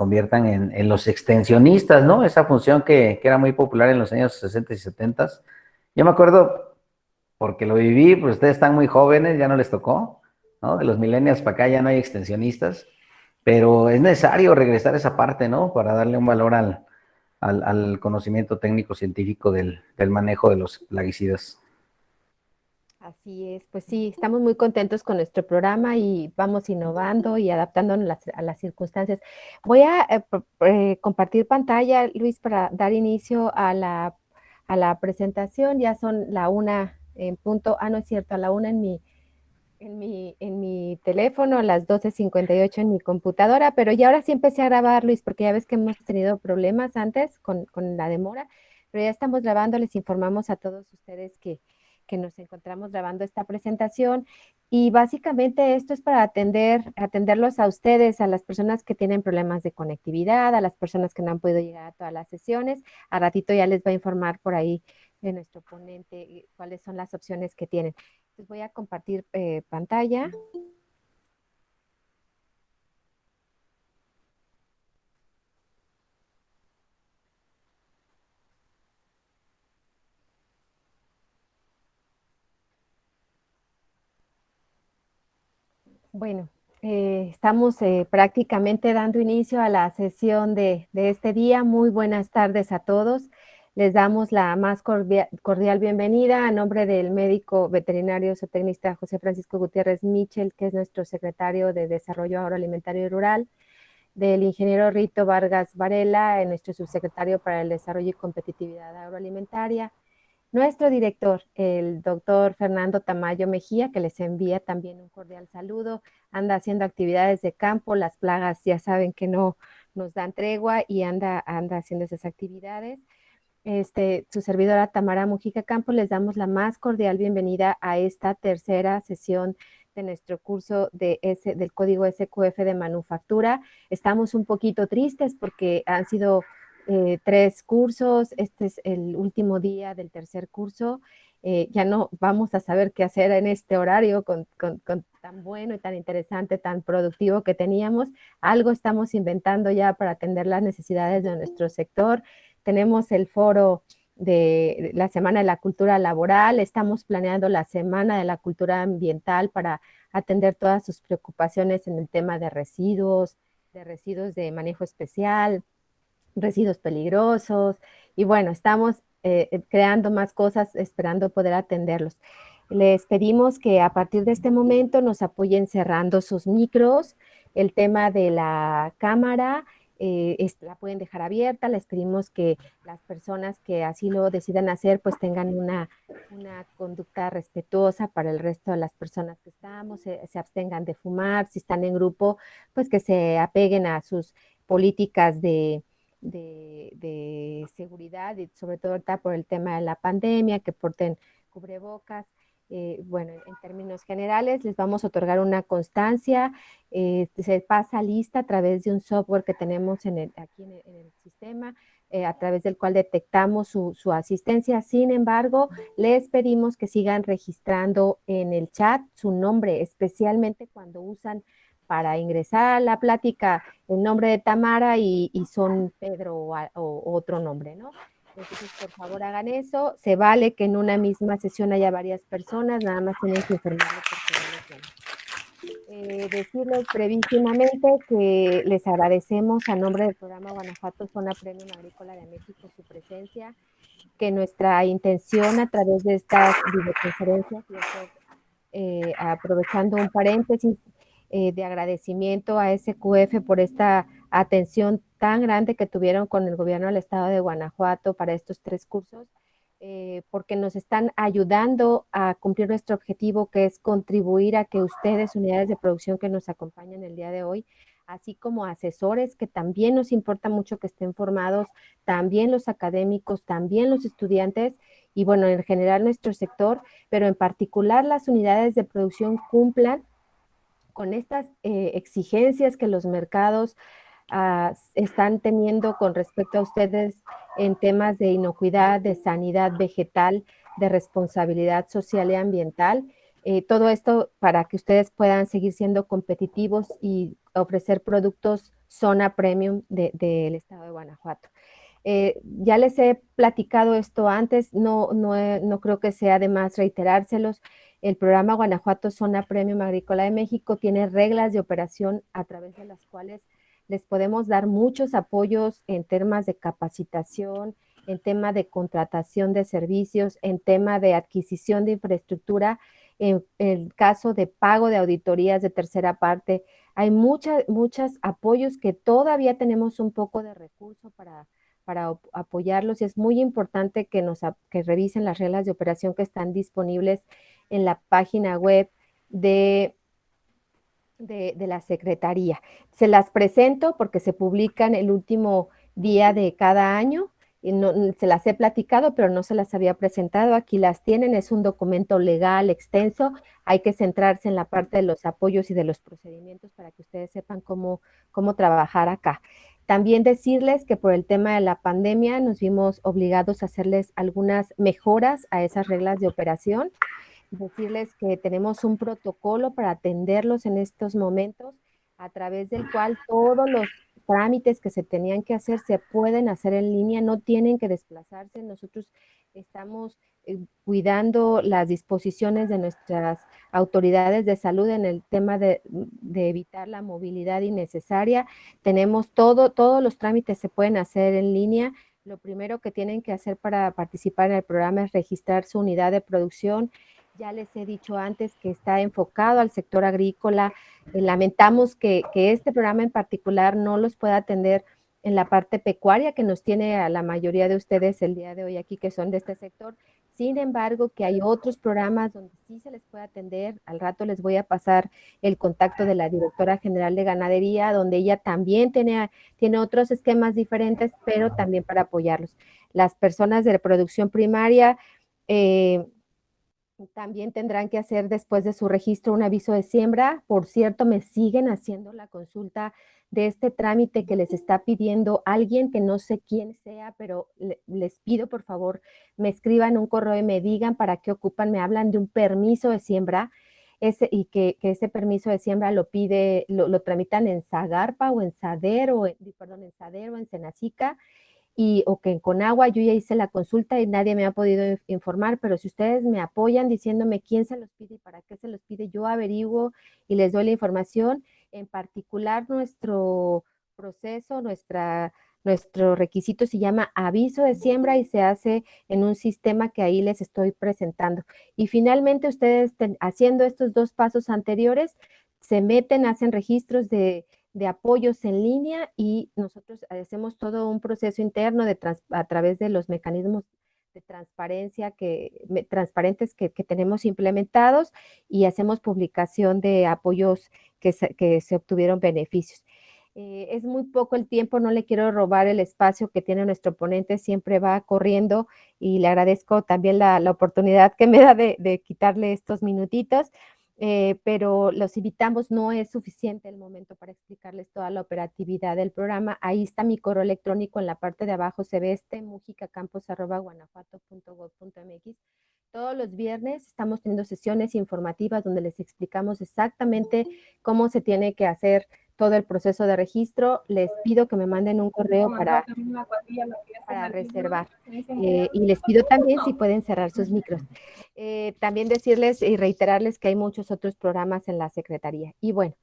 conviertan en los extensionistas, ¿no? Esa función que era muy popular en los años 60 y 70. Yo me acuerdo, porque lo viví, pues ustedes están muy jóvenes, ya no les tocó, ¿no? De los millennials para acá ya no hay extensionistas, pero es necesario regresar a esa parte, ¿no? Para darle un valor al conocimiento técnico científico del manejo de los plaguicidas. Así es, pues sí, estamos muy contentos con nuestro programa y vamos innovando y adaptándonos a las circunstancias. Voy a compartir pantalla, Luis, para dar inicio a la presentación. Ya son la una en punto, no es cierto, a la una en mi teléfono, a las 12:58 en mi computadora, pero ya ahora sí empecé a grabar, Luis, porque ya ves que hemos tenido problemas antes con la demora, pero ya estamos grabando, les informamos a todos ustedes que nos encontramos grabando esta presentación y básicamente esto es para atenderlos a ustedes, a las personas que tienen problemas de conectividad, a las personas que no han podido llegar a todas las sesiones. A ratito ya les va a informar por ahí de nuestro ponente cuáles son las opciones que tienen. Entonces voy a compartir pantalla. Bueno, estamos prácticamente dando inicio a la sesión de este día. Muy buenas tardes a todos. Les damos la más cordial bienvenida a nombre del médico veterinario zootecnista José Francisco Gutiérrez Michel, que es nuestro secretario de Desarrollo Agroalimentario y Rural, del ingeniero Rito Vargas Varela, nuestro subsecretario para el Desarrollo y Competitividad Agroalimentaria, nuestro director, el doctor Fernando Tamayo Mejía, que les envía también un cordial saludo, anda haciendo actividades de campo, las plagas ya saben que no nos dan tregua y anda haciendo esas actividades. Su servidora Tamara Mujica Campos, les damos la más cordial bienvenida a esta tercera sesión de nuestro curso del código SQF de manufactura. Estamos un poquito tristes porque han sido 3 cursos, este es el último día del tercer curso. Ya no vamos a saber qué hacer en este horario con tan bueno y tan interesante, tan productivo que teníamos. Algo estamos inventando ya para atender las necesidades de nuestro sector. Tenemos el foro de la Semana de la Cultura Laboral, estamos planeando la Semana de la Cultura Ambiental para atender todas sus preocupaciones en el tema de residuos de manejo especial, residuos peligrosos, y bueno, estamos creando más cosas esperando poder atenderlos. Les pedimos que a partir de este momento nos apoyen cerrando sus micros, el tema de la cámara la pueden dejar abierta, les pedimos que las personas que así lo decidan hacer pues tengan una conducta respetuosa para el resto de las personas que estamos, se abstengan de fumar, si están en grupo pues que se apeguen a sus políticas de seguridad y sobre todo ahorita por el tema de la pandemia, que porten cubrebocas. Bueno, en términos generales, les vamos a otorgar una constancia, se pasa lista a través de un software que tenemos aquí en el sistema, a través del cual detectamos su asistencia. Sin embargo, les pedimos que sigan registrando en el chat su nombre, especialmente cuando usan para ingresar a la plática el nombre de Tamara y son Pedro o otro nombre, ¿no? Entonces, por favor, hagan eso. Se vale que en una misma sesión haya varias personas, nada más tienen que informarme por correo electrónico. Decirles brevísimamente que les agradecemos a nombre del programa Guanajuato Zona Premium Agrícola de México su presencia, que nuestra intención a través de estas videoconferencias, y esto aprovechando un paréntesis de agradecimiento a SQF por esta atención tan grande que tuvieron con el gobierno del estado de Guanajuato para estos 3 cursos, porque nos están ayudando a cumplir nuestro objetivo, que es contribuir a que ustedes, unidades de producción que nos acompañan el día de hoy, así como asesores, que también nos importa mucho que estén formados, también los académicos, también los estudiantes, y bueno, en general nuestro sector, pero en particular las unidades de producción cumplan con estas exigencias que los mercados están teniendo con respecto a ustedes en temas de inocuidad, de sanidad vegetal, de responsabilidad social y ambiental. Todo esto para que ustedes puedan seguir siendo competitivos y ofrecer productos zona premium del estado de Guanajuato. Ya les he platicado esto antes, no creo que sea de más reiterárselos. El programa Guanajuato Zona Premium Agrícola de México tiene reglas de operación a través de las cuales les podemos dar muchos apoyos en temas de capacitación, en tema de contratación de servicios, en tema de adquisición de infraestructura, en el caso de pago de auditorías de tercera parte. Hay muchos apoyos que todavía tenemos un poco de recurso para apoyarlos, y es muy importante que revisen las reglas de operación que están disponibles en la página web de la Secretaría. Se las presento porque se publican el último día de cada año. Y no, se las he platicado, pero no se las había presentado. Aquí las tienen, es un documento legal extenso. Hay que centrarse en la parte de los apoyos y de los procedimientos para que ustedes sepan cómo trabajar acá. También decirles que por el tema de la pandemia nos vimos obligados a hacerles algunas mejoras a esas reglas de operación. Decirles que tenemos un protocolo para atenderlos en estos momentos, a través del cual todos los trámites que se tenían que hacer se pueden hacer en línea, no tienen que desplazarse. Nosotros estamos cuidando las disposiciones de nuestras autoridades de salud en el tema de evitar la movilidad innecesaria. Tenemos todos los trámites se pueden hacer en línea. Lo primero que tienen que hacer para participar en el programa es registrar su unidad de producción. Ya les he dicho antes que está enfocado al sector agrícola. Lamentamos que este programa en particular no los pueda atender en la parte pecuaria, que nos tiene a la mayoría de ustedes el día de hoy aquí, que son de este sector. Sin embargo, que hay otros programas donde sí se les puede atender. Al rato les voy a pasar el contacto de la directora general de ganadería, donde ella también tiene otros esquemas diferentes, pero también para apoyarlos. Las personas de producción primaria también tendrán que hacer, después de su registro, un aviso de siembra. Por cierto, me siguen haciendo la consulta de este trámite que les está pidiendo alguien, que no sé quién sea, pero les pido por favor me escriban un correo y me digan para qué ocupan. Me hablan de un permiso de siembra, y que ese permiso de siembra lo tramitan en Zagarpa o en Sader, en Sader o en Senacica, o que con agua. Yo ya hice la consulta y nadie me ha podido informar, pero si ustedes me apoyan diciéndome quién se los pide y para qué se los pide, yo averiguo y les doy la información. En particular, nuestro proceso, nuestro requisito se llama aviso de siembra y se hace en un sistema que ahí les estoy presentando. Y finalmente, ustedes haciendo estos dos pasos anteriores, se meten, hacen registros de apoyos en línea, y nosotros hacemos todo un proceso interno a través de los mecanismos de transparencia transparentes que tenemos implementados, y hacemos publicación de apoyos que se obtuvieron beneficios. Es muy poco el tiempo, no le quiero robar el espacio que tiene nuestro ponente, siempre va corriendo, y le agradezco también la oportunidad que me da de quitarle estos minutitos. Pero los invitamos, no es suficiente el momento para explicarles toda la operatividad del programa. Ahí está mi correo electrónico, en la parte de abajo se ve mujicacampos@guanajuato.gov.mx. Todos los viernes estamos teniendo sesiones informativas donde les explicamos exactamente cómo se tiene que hacer todo el proceso de registro. Les pido que me manden un correo para reservar. Y les pido también si pueden cerrar sus micros. También decirles y reiterarles que hay muchos otros programas en la Secretaría. Y bueno,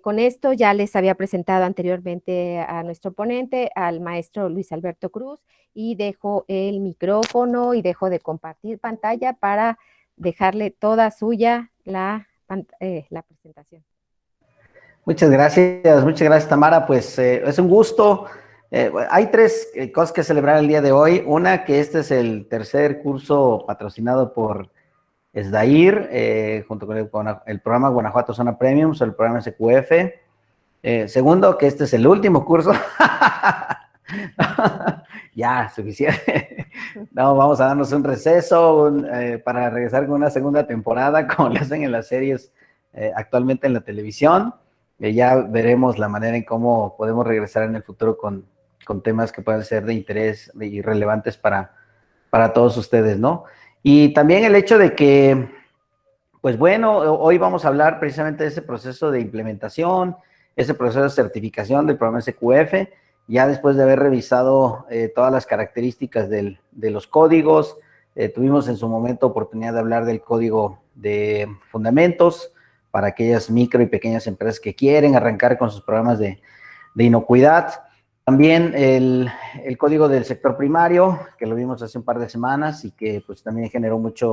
con esto ya les había presentado anteriormente a nuestro ponente, al maestro Luis Alberto Cruz, y dejo el micrófono y dejo de compartir pantalla para dejarle toda suya la presentación. Muchas gracias, Tamara. Pues es un gusto. Hay tres cosas que celebrar el día de hoy. Una, que este es el tercer curso patrocinado por SDAIR, junto con el programa Guanajuato Zona Premium, el programa SQF. Segundo, que este es el último curso. Ya, suficiente. No, vamos a darnos un receso para regresar con una segunda temporada, como lo hacen en las series actualmente en la televisión. Ya veremos la manera en cómo podemos regresar en el futuro con temas que puedan ser de interés y relevantes para todos ustedes, ¿no? Y también el hecho de que, pues bueno, hoy vamos a hablar precisamente de ese proceso de implementación, ese proceso de certificación del programa SQF, ya después de haber revisado todas las características de los códigos. Tuvimos en su momento oportunidad de hablar del código de fundamentos para aquellas micro y pequeñas empresas que quieren arrancar con sus programas de inocuidad. También el código del sector primario, que lo vimos hace un par de semanas y que pues también generó mucha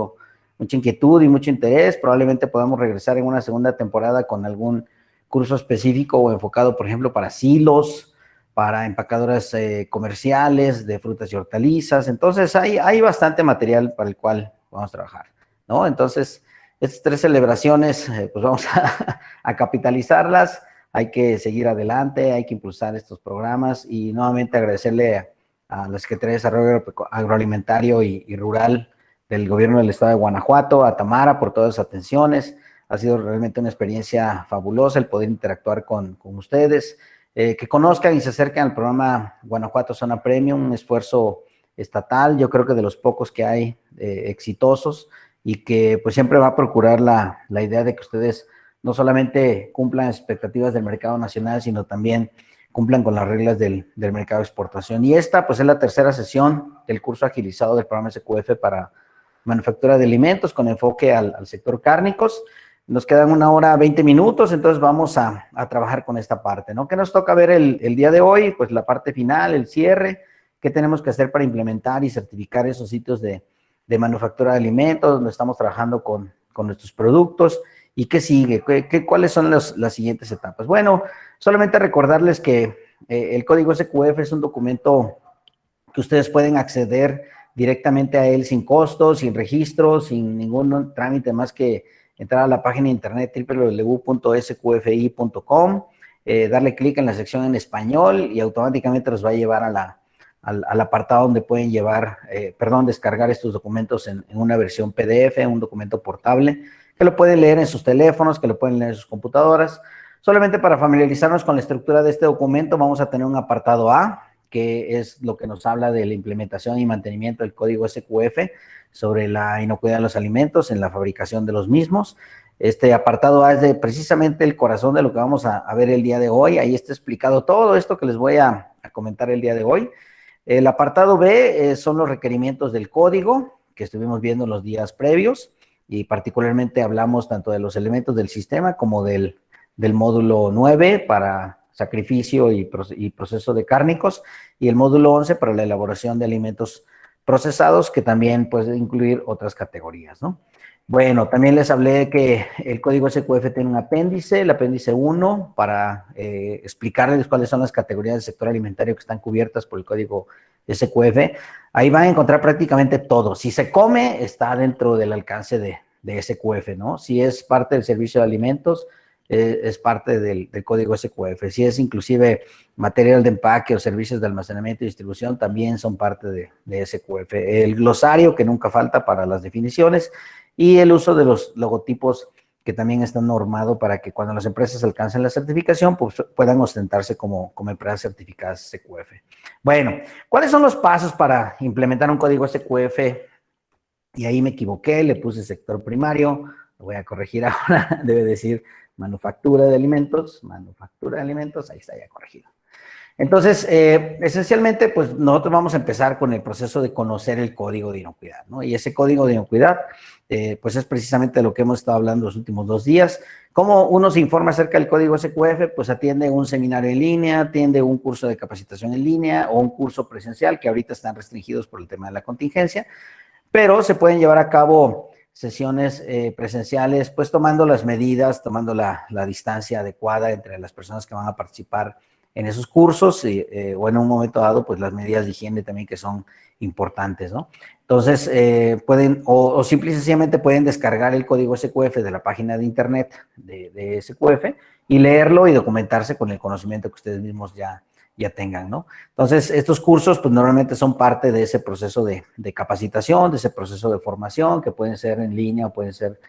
inquietud y mucho interés. Probablemente podamos regresar en una segunda temporada con algún curso específico o enfocado, por ejemplo, para silos, para empacadoras comerciales de frutas y hortalizas. Entonces, hay bastante material para el cual vamos a trabajar, ¿no? Entonces, estas 3 celebraciones, pues vamos a capitalizarlas. Hay que seguir adelante, hay que impulsar estos programas y nuevamente agradecerle a la Secretaría de Desarrollo Agroalimentario y Rural del Gobierno del Estado de Guanajuato, a Tamara por todas las atenciones. Ha sido realmente una experiencia fabulosa el poder interactuar con ustedes, que conozcan y se acerquen al programa Guanajuato Zona Premium, un esfuerzo estatal, yo creo que de los pocos que hay exitosos y que pues siempre va a procurar la idea de que ustedes no solamente cumplan expectativas del mercado nacional, sino también cumplan con las reglas del mercado de exportación. Y esta, pues, es la tercera sesión del curso agilizado del programa SQF para manufactura de alimentos con enfoque al sector cárnicos. Nos quedan 1 hora 20 minutos, entonces vamos a trabajar con esta parte, ¿no? ¿Qué nos toca ver el día de hoy? Pues la parte final, el cierre, qué tenemos que hacer para implementar y certificar esos sitios de manufactura de alimentos, donde estamos trabajando con nuestros productos. ¿Y qué sigue? ¿Cuáles son las siguientes etapas? Bueno, solamente recordarles que el código SQF es un documento que ustedes pueden acceder directamente a él sin costo, sin registro, sin ningún trámite más que entrar a la página de internet www.sqfi.com, darle clic en la sección en español y automáticamente los va a llevar al apartado donde pueden descargar estos documentos en una versión PDF, un documento portable, que lo pueden leer en sus teléfonos, que lo pueden leer en sus computadoras. Solamente para familiarizarnos con la estructura de este documento, vamos a tener un apartado A, que es lo que nos habla de la implementación y mantenimiento del código SQF sobre la inocuidad de los alimentos en la fabricación de los mismos. Este apartado A es precisamente el corazón de lo que vamos a ver el día de hoy. Ahí está explicado todo esto que les voy a comentar el día de hoy. El apartado B son los requerimientos del código que estuvimos viendo los días previos y particularmente hablamos tanto de los elementos del sistema como del módulo 9 para sacrificio y proceso de cárnicos y el módulo 11 para la elaboración de alimentos procesados, que también puede incluir otras categorías, ¿no? Bueno, también les hablé que el código SQF tiene un apéndice, el apéndice 1, para explicarles cuáles son las categorías del sector alimentario que están cubiertas por el código SQF. Ahí van a encontrar prácticamente todo. Si se come, está dentro del alcance de SQF, ¿no? Si es parte del servicio de alimentos, es parte del código SQF. Si es inclusive material de empaque o servicios de almacenamiento y distribución, también son parte de SQF. El glosario, que nunca falta para las definiciones, y el uso de los logotipos, que también están normados para que cuando las empresas alcancen la certificación, pues puedan ostentarse como empresas certificadas SQF. Bueno, ¿cuáles son los pasos para implementar un código SQF? Y ahí me equivoqué, le puse sector primario, lo voy a corregir ahora, debe decir manufactura de alimentos, ahí está ya corregido. Entonces, esencialmente, pues nosotros vamos a empezar con el proceso de conocer el código de inocuidad, ¿no? Y ese código de inocuidad, pues es precisamente lo que hemos estado hablando los últimos 2 días. ¿Cómo uno se informa acerca del código SQF? Pues atiende un seminario en línea, atiende un curso de capacitación en línea o un curso presencial, que ahorita están restringidos por el tema de la contingencia, pero se pueden llevar a cabo sesiones presenciales, pues tomando las medidas, tomando la distancia adecuada entre las personas que van a participar en esos cursos o en un momento dado, pues las medidas de higiene también que son importantes, ¿no? Entonces, pueden, o simple y sencillamente pueden descargar el código SQF de la página de internet de SQF y leerlo y documentarse con el conocimiento que ustedes mismos ya tengan, ¿no? Entonces, estos cursos, pues normalmente son parte de ese proceso de capacitación, de ese proceso de formación, que pueden ser en línea o pueden ser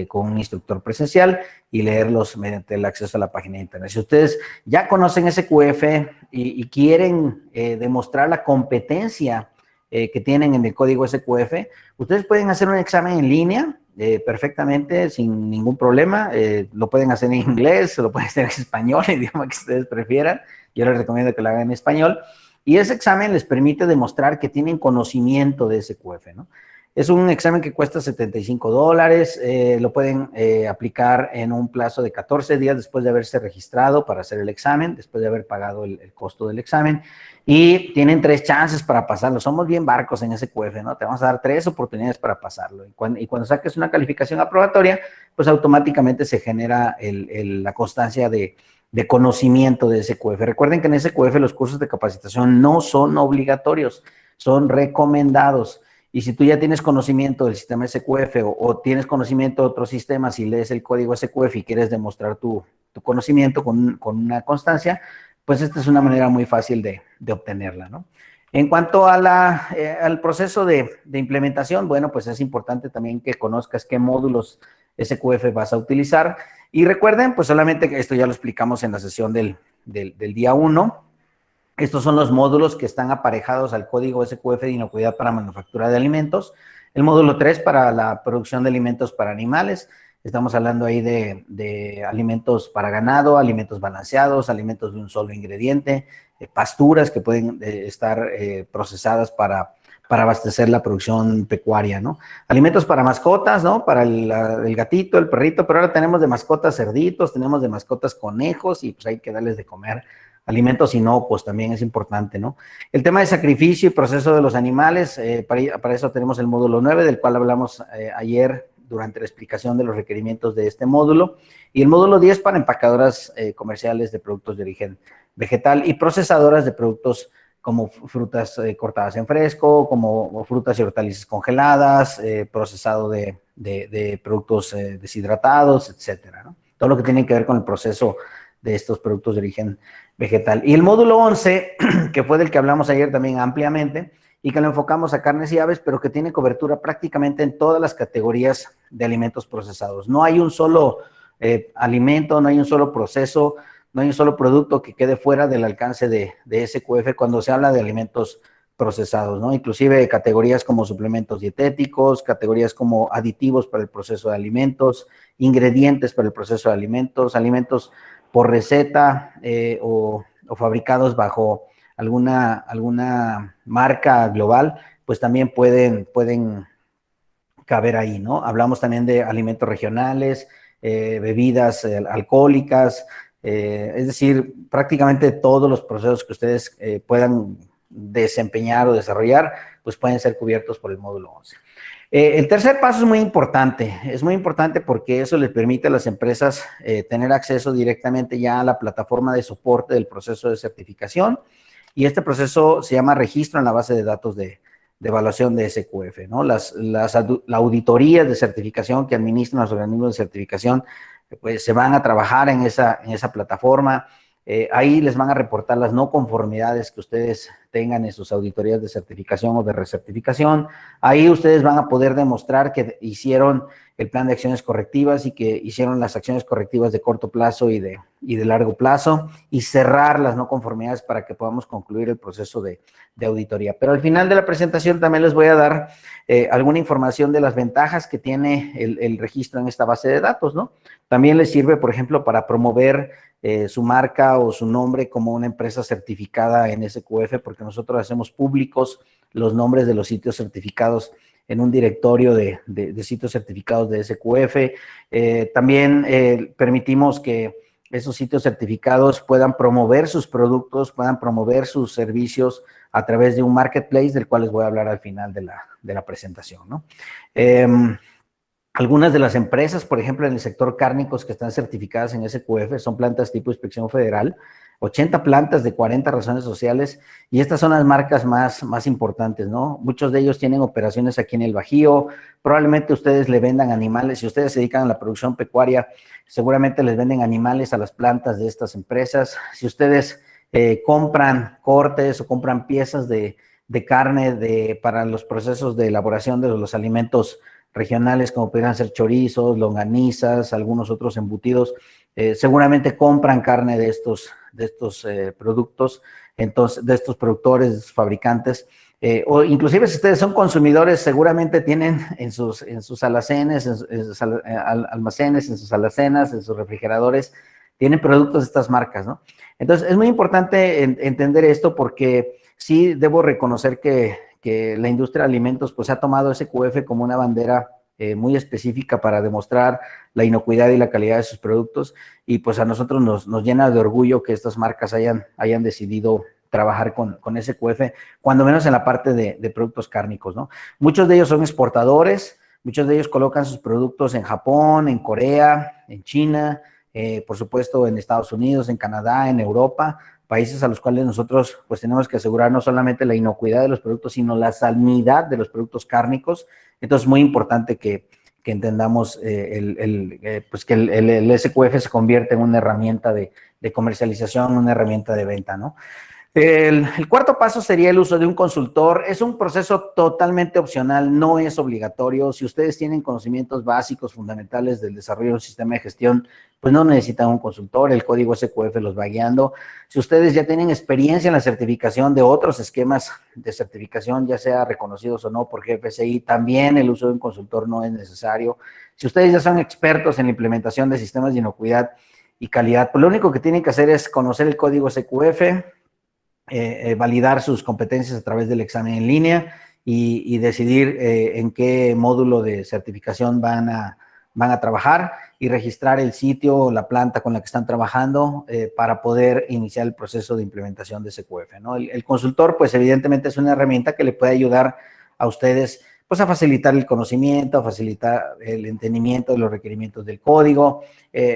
con un instructor presencial y leerlos mediante el acceso a la página de internet. Si ustedes ya conocen SQF y quieren demostrar la competencia que tienen en el código SQF, ustedes pueden hacer un examen en línea perfectamente, sin ningún problema. Lo pueden hacer en inglés, lo pueden hacer en español, el idioma que ustedes prefieran. Yo les recomiendo que lo hagan en español. Y ese examen les permite demostrar que tienen conocimiento de SQF, ¿no? Es un examen que cuesta $75, lo pueden aplicar en un plazo de 14 días después de haberse registrado para hacer el examen, después de haber pagado el costo del examen, y tienen 3 chances para pasarlo. Somos bien barcos en SQF, ¿no? Te vamos a dar 3 oportunidades para pasarlo, y cuando saques una calificación aprobatoria, pues automáticamente se genera la constancia de conocimiento de SQF. Recuerden que en SQF los cursos de capacitación no son obligatorios, son recomendados. Y si tú ya tienes conocimiento del sistema SQF o tienes conocimiento de otros sistemas y lees el código SQF y quieres demostrar tu conocimiento con una constancia, pues esta es una manera muy fácil de obtenerla, ¿no? En cuanto a al proceso de implementación, bueno, pues es importante también que conozcas qué módulos SQF vas a utilizar. Y recuerden, pues solamente que esto ya lo explicamos en la sesión del día 1. Estos son los módulos que están aparejados al código SQF de inocuidad para manufactura de alimentos. El módulo 3 para la producción de alimentos para animales. Estamos hablando ahí de alimentos para ganado, alimentos balanceados, alimentos de un solo ingrediente, pasturas que pueden estar procesadas para abastecer la producción pecuaria, ¿no? Alimentos para mascotas, ¿no? Para el gatito, el perrito, pero ahora tenemos de mascotas cerditos, tenemos de mascotas conejos y pues hay que darles de comer. Alimentos inocuos también es importante, ¿no? El tema de sacrificio y proceso de los animales, para eso tenemos el módulo 9, del cual hablamos ayer durante la explicación de los requerimientos de este módulo, y el módulo 10 para empacadoras comerciales de productos de origen vegetal y procesadoras de productos como frutas cortadas en fresco, como frutas y hortalizas congeladas, procesado de productos deshidratados, etcétera, ¿no? Todo lo que tiene que ver con el proceso de estos productos de origen vegetal. Y el módulo 11, que fue del que hablamos ayer también ampliamente, y que lo enfocamos a carnes y aves, pero que tiene cobertura prácticamente en todas las categorías de alimentos procesados. No hay un solo alimento, no hay un solo proceso, no hay un solo producto que quede fuera del alcance de SQF cuando se habla de alimentos procesados, ¿no? Inclusive categorías como suplementos dietéticos, categorías como aditivos para el proceso de alimentos, ingredientes para el proceso de alimentos, alimentos por receta o fabricados bajo alguna marca global, pues también pueden caber ahí, ¿no? Hablamos también de alimentos regionales, bebidas alcohólicas, es decir, prácticamente todos los procesos que ustedes puedan desempeñar o desarrollar, pues pueden ser cubiertos por el módulo 11. El tercer paso es muy importante porque eso les permite a las empresas tener acceso directamente ya a la plataforma de soporte del proceso de certificación, y este proceso se llama registro en la base de datos de evaluación de SQF, ¿no? La auditoría de certificación que administran los organismos de certificación, pues se van a trabajar en esa plataforma. Ahí les van a reportar las no conformidades que ustedes tengan en sus auditorías de certificación o de recertificación. Ahí ustedes van a poder demostrar que hicieron el plan de acciones correctivas y que hicieron las acciones correctivas de corto plazo y de largo plazo, y cerrar las no conformidades para que podamos concluir el proceso de auditoría. Pero al final de la presentación también les voy a dar alguna información de las ventajas que tiene el registro en esta base de datos, ¿no? También les sirve, por ejemplo, para promover su marca o su nombre como una empresa certificada en SQF, porque nosotros hacemos públicos los nombres de los sitios certificados en un directorio de sitios certificados de SQF. También permitimos que esos sitios certificados puedan promover sus productos, puedan promover sus servicios a través de un marketplace, del cual les voy a hablar al final de la presentación, ¿no? Algunas de las empresas, por ejemplo, en el sector cárnicos que están certificadas en SQF son plantas tipo Inspección Federal, 80 plantas de 40 razones sociales, y estas son las marcas más importantes, ¿no? Muchos de ellos tienen operaciones aquí en el Bajío, probablemente ustedes le vendan animales, si ustedes se dedican a la producción pecuaria, seguramente les venden animales a las plantas de estas empresas. Si ustedes compran cortes o compran piezas de carne para los procesos de elaboración de los alimentos regionales, como pudieran ser chorizos, longanizas, algunos otros embutidos, seguramente compran carne de estos productos, entonces, de estos productores, de estos fabricantes. o inclusive si ustedes son consumidores, seguramente tienen en sus alacenes, en sus almacenes, en sus alacenas, en sus refrigeradores, tienen productos de estas marcas, ¿no? Entonces, es muy importante entender esto porque sí debo reconocer que la industria de alimentos pues ha tomado SQF como una bandera muy específica para demostrar la inocuidad y la calidad de sus productos, y pues a nosotros nos llena de orgullo que estas marcas hayan decidido trabajar con SQF, cuando menos en la parte de productos cárnicos, ¿no? Muchos de ellos son exportadores, muchos de ellos colocan sus productos en Japón, en Corea, en China, por supuesto en Estados Unidos, en Canadá, en Europa, países a los cuales nosotros pues tenemos que asegurar no solamente la inocuidad de los productos, sino la sanidad de los productos cárnicos. Entonces es muy importante que entendamos pues que el SQF se convierte en una herramienta de comercialización, una herramienta de venta, ¿no? El cuarto paso sería el uso de un consultor. Es un proceso totalmente opcional, no es obligatorio. Si ustedes tienen conocimientos básicos, fundamentales del desarrollo de un sistema de gestión, pues no necesitan un consultor, el código SQF los va guiando. Si ustedes ya tienen experiencia en la certificación de otros esquemas de certificación, ya sea reconocidos o no por GFSI, también el uso de un consultor no es necesario. Si ustedes ya son expertos en la implementación de sistemas de inocuidad y calidad, pues lo único que tienen que hacer es conocer el código SQF, validar sus competencias a través del examen en línea y decidir en qué módulo de certificación van a trabajar y registrar el sitio o la planta con la que están trabajando para poder iniciar el proceso de implementación de SQF, ¿no? El consultor, pues evidentemente es una herramienta que le puede ayudar a ustedes pues a facilitar el conocimiento, a facilitar el entendimiento de los requerimientos del código.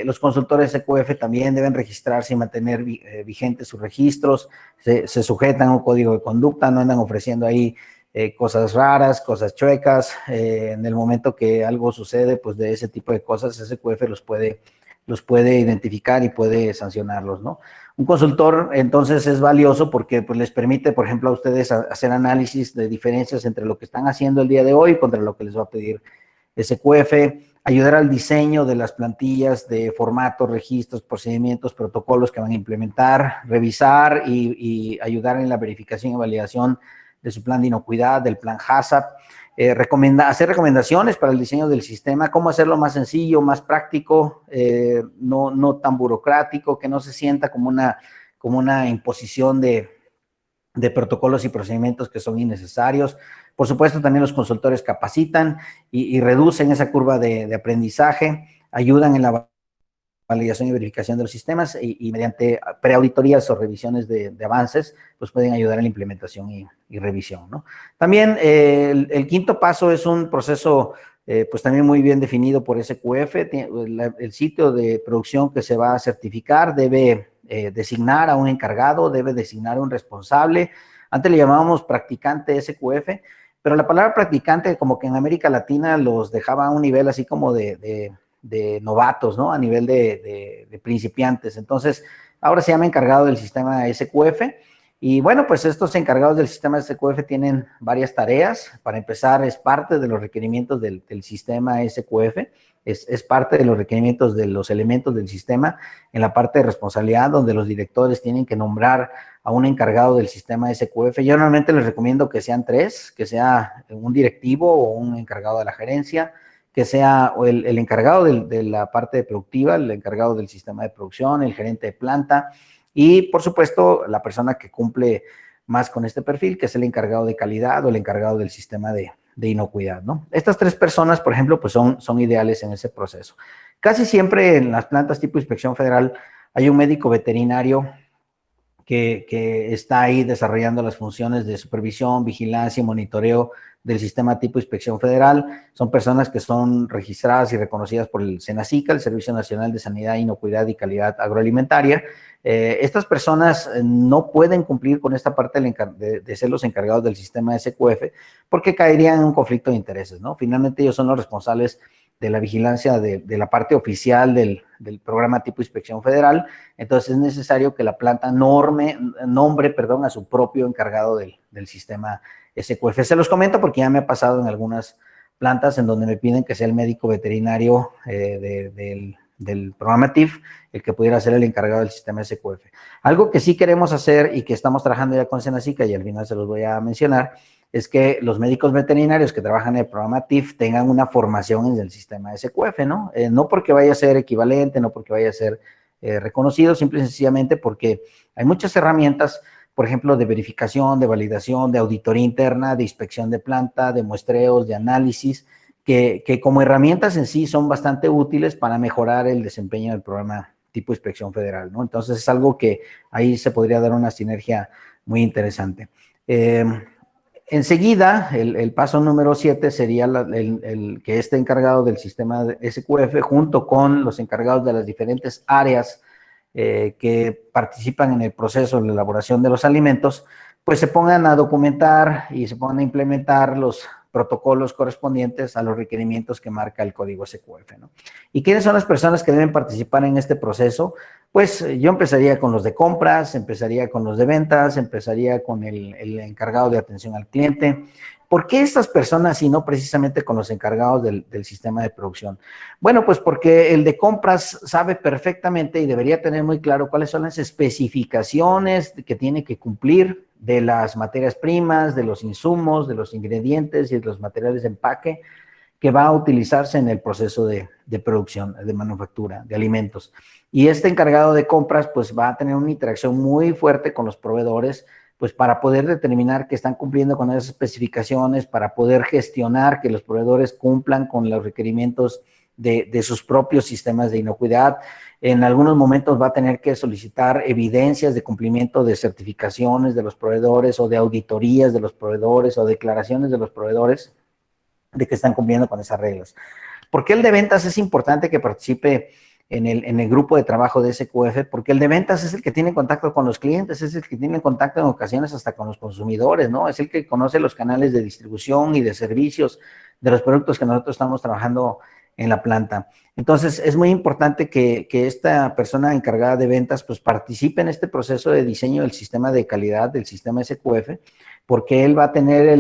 Los consultores SQF también deben registrarse y mantener vigentes sus registros, se sujetan a un código de conducta, no andan ofreciendo ahí cosas raras, cosas chuecas. En el momento que algo sucede, pues de ese tipo de cosas, SQF los puede identificar y puede sancionarlos, ¿no? Un consultor, entonces, es valioso porque pues, les permite, por ejemplo, a ustedes hacer análisis de diferencias entre lo que están haciendo el día de hoy contra lo que les va a pedir SQF, ayudar al diseño de las plantillas de formatos, registros, procedimientos, protocolos que van a implementar, revisar y ayudar en la verificación y validación de su plan de inocuidad, del plan HACCP, hacer recomendaciones para el diseño del sistema, cómo hacerlo más sencillo, más práctico, no tan burocrático, que no se sienta como una imposición de protocolos y procedimientos que son innecesarios. Por supuesto, también los consultores capacitan y reducen esa curva de aprendizaje, ayudan en la validación y verificación de los sistemas y mediante preauditorías o revisiones de avances, pues pueden ayudar en la implementación y revisión, ¿no? También el quinto paso es un proceso pues también muy bien definido por SQF. El sitio de producción que se va a certificar debe designar a un encargado, debe designar a un responsable. Antes le llamábamos practicante SQF, pero la palabra practicante como que en América Latina los dejaba a un nivel así como de novatos, ¿no? A nivel de principiantes. Entonces, ahora se llama encargado del sistema SQF. Y bueno, pues estos encargados del sistema SQF tienen varias tareas. Para empezar, es parte de los requerimientos del sistema SQF. Es parte de los requerimientos de los elementos del sistema en la parte de responsabilidad, donde los directores tienen que nombrar a un encargado del sistema SQF. Yo normalmente les recomiendo que sean 3, que sea un directivo o un encargado de la gerencia, que sea el encargado de la parte productiva, el encargado del sistema de producción, el gerente de planta y, por supuesto, la persona que cumple más con este perfil, que es el encargado de calidad o el encargado del sistema de inocuidad, ¿no? Estas 3 personas, por ejemplo, pues son ideales en ese proceso. Casi siempre en las plantas tipo inspección federal hay un médico veterinario que está ahí desarrollando las funciones de supervisión, vigilancia y monitoreo del sistema tipo inspección federal. Son personas que son registradas y reconocidas por el SENASICA, el Servicio Nacional de Sanidad, Inocuidad y Calidad Agroalimentaria. Estas personas no pueden cumplir con esta parte de ser los encargados del sistema SQF porque caerían en un conflicto de intereses, ¿no? Finalmente ellos son los responsables de la vigilancia de la parte oficial del programa tipo inspección federal. Entonces es necesario que la planta nombre a su propio encargado del sistema SQF. Se los comento porque ya me ha pasado en algunas plantas en donde me piden que sea el médico veterinario del programa TIF, el que pudiera ser el encargado del sistema SQF. Algo que sí queremos hacer y que estamos trabajando ya con Senacica, y al final se los voy a mencionar, es que los médicos veterinarios que trabajan en el programa TIF tengan una formación en el sistema SQF, ¿no? No porque vaya a ser equivalente, no porque vaya a ser reconocido, simple y sencillamente porque hay muchas herramientas, por ejemplo, de verificación, de validación, de auditoría interna, de inspección de planta, de muestreos, de análisis, que como herramientas en sí son bastante útiles para mejorar el desempeño del programa tipo inspección federal, ¿no? Entonces es algo que ahí se podría dar una sinergia muy interesante. Enseguida, el paso número 7 sería el que esté encargado del sistema de SQF junto con los encargados de las diferentes áreas que participan en el proceso de la elaboración de los alimentos, pues se pongan a documentar y se pongan a implementar los protocolos correspondientes a los requerimientos que marca el código SQF, ¿no? ¿Y quiénes son las personas que deben participar en este proceso? Pues yo empezaría con los de compras, empezaría con los de ventas, empezaría con el encargado de atención al cliente. ¿Por qué estas personas y no precisamente con los encargados del sistema de producción? Bueno, pues porque el de compras sabe perfectamente y debería tener muy claro cuáles son las especificaciones que tiene que cumplir de las materias primas, de los insumos, de los ingredientes y de los materiales de empaque que va a utilizarse en el proceso de producción, de manufactura, de alimentos. Y este encargado de compras, pues va a tener una interacción muy fuerte con los proveedores, pues para poder determinar que están cumpliendo con esas especificaciones, para poder gestionar que los proveedores cumplan con los requerimientos de sus propios sistemas de inocuidad. En algunos momentos va a tener que solicitar evidencias de cumplimiento de certificaciones de los proveedores o de auditorías de los proveedores o declaraciones de los proveedores de que están cumpliendo con esas reglas. ¿Por qué el de ventas es importante que participe en el grupo de trabajo de SQF? Porque el de ventas es el que tiene contacto con los clientes, es el que tiene contacto en ocasiones hasta con los consumidores, ¿no? Es el que conoce los canales de distribución y de servicios de los productos que nosotros estamos trabajando en la planta. Entonces, es muy importante que esta persona encargada de ventas pues participe en este proceso de diseño del sistema de calidad, del sistema SQF, porque él va a tener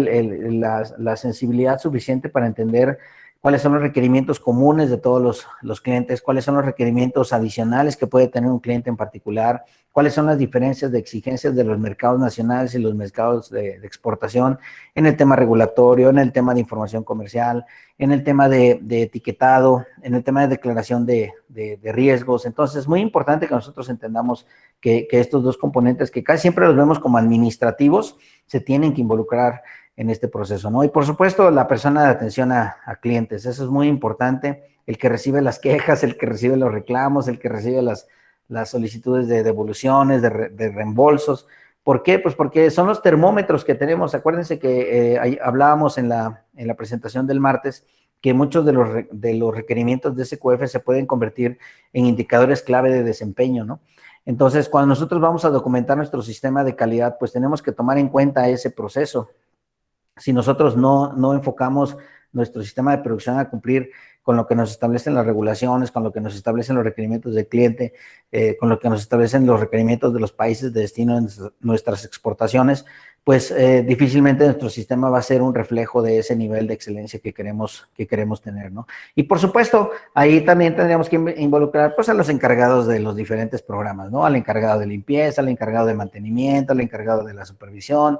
la sensibilidad suficiente para entender cuáles son los requerimientos comunes de todos los clientes, cuáles son los requerimientos adicionales que puede tener un cliente en particular, cuáles son las diferencias de exigencias de los mercados nacionales y los mercados de exportación en el tema regulatorio, en el tema de información comercial, en el tema de etiquetado, en el tema de declaración de riesgos. Entonces, es muy importante que nosotros entendamos que estos dos componentes, que casi siempre los vemos como administrativos, se tienen que involucrar en este proceso, ¿no? Y por supuesto, la persona de atención a clientes, eso es muy importante, el que recibe las quejas, el que recibe los reclamos, el que recibe las solicitudes de devoluciones, de reembolsos. ¿Por qué? Pues porque son los termómetros que tenemos. Acuérdense que hablábamos en la presentación del martes que muchos de los requerimientos de SQF se pueden convertir en indicadores clave de desempeño, ¿no? Entonces, cuando nosotros vamos a documentar nuestro sistema de calidad, pues tenemos que tomar en cuenta ese proceso. Si nosotros no enfocamos nuestro sistema de producción a cumplir con lo que nos establecen las regulaciones, con lo que nos establecen los requerimientos del cliente, con lo que nos establecen los requerimientos de los países de destino de nuestras exportaciones, pues difícilmente nuestro sistema va a ser un reflejo de ese nivel de excelencia que queremos tener, ¿no? Y por supuesto, ahí también tendríamos que involucrar pues a los encargados de los diferentes programas, ¿no? Al encargado de limpieza, al encargado de mantenimiento, al encargado de la supervisión,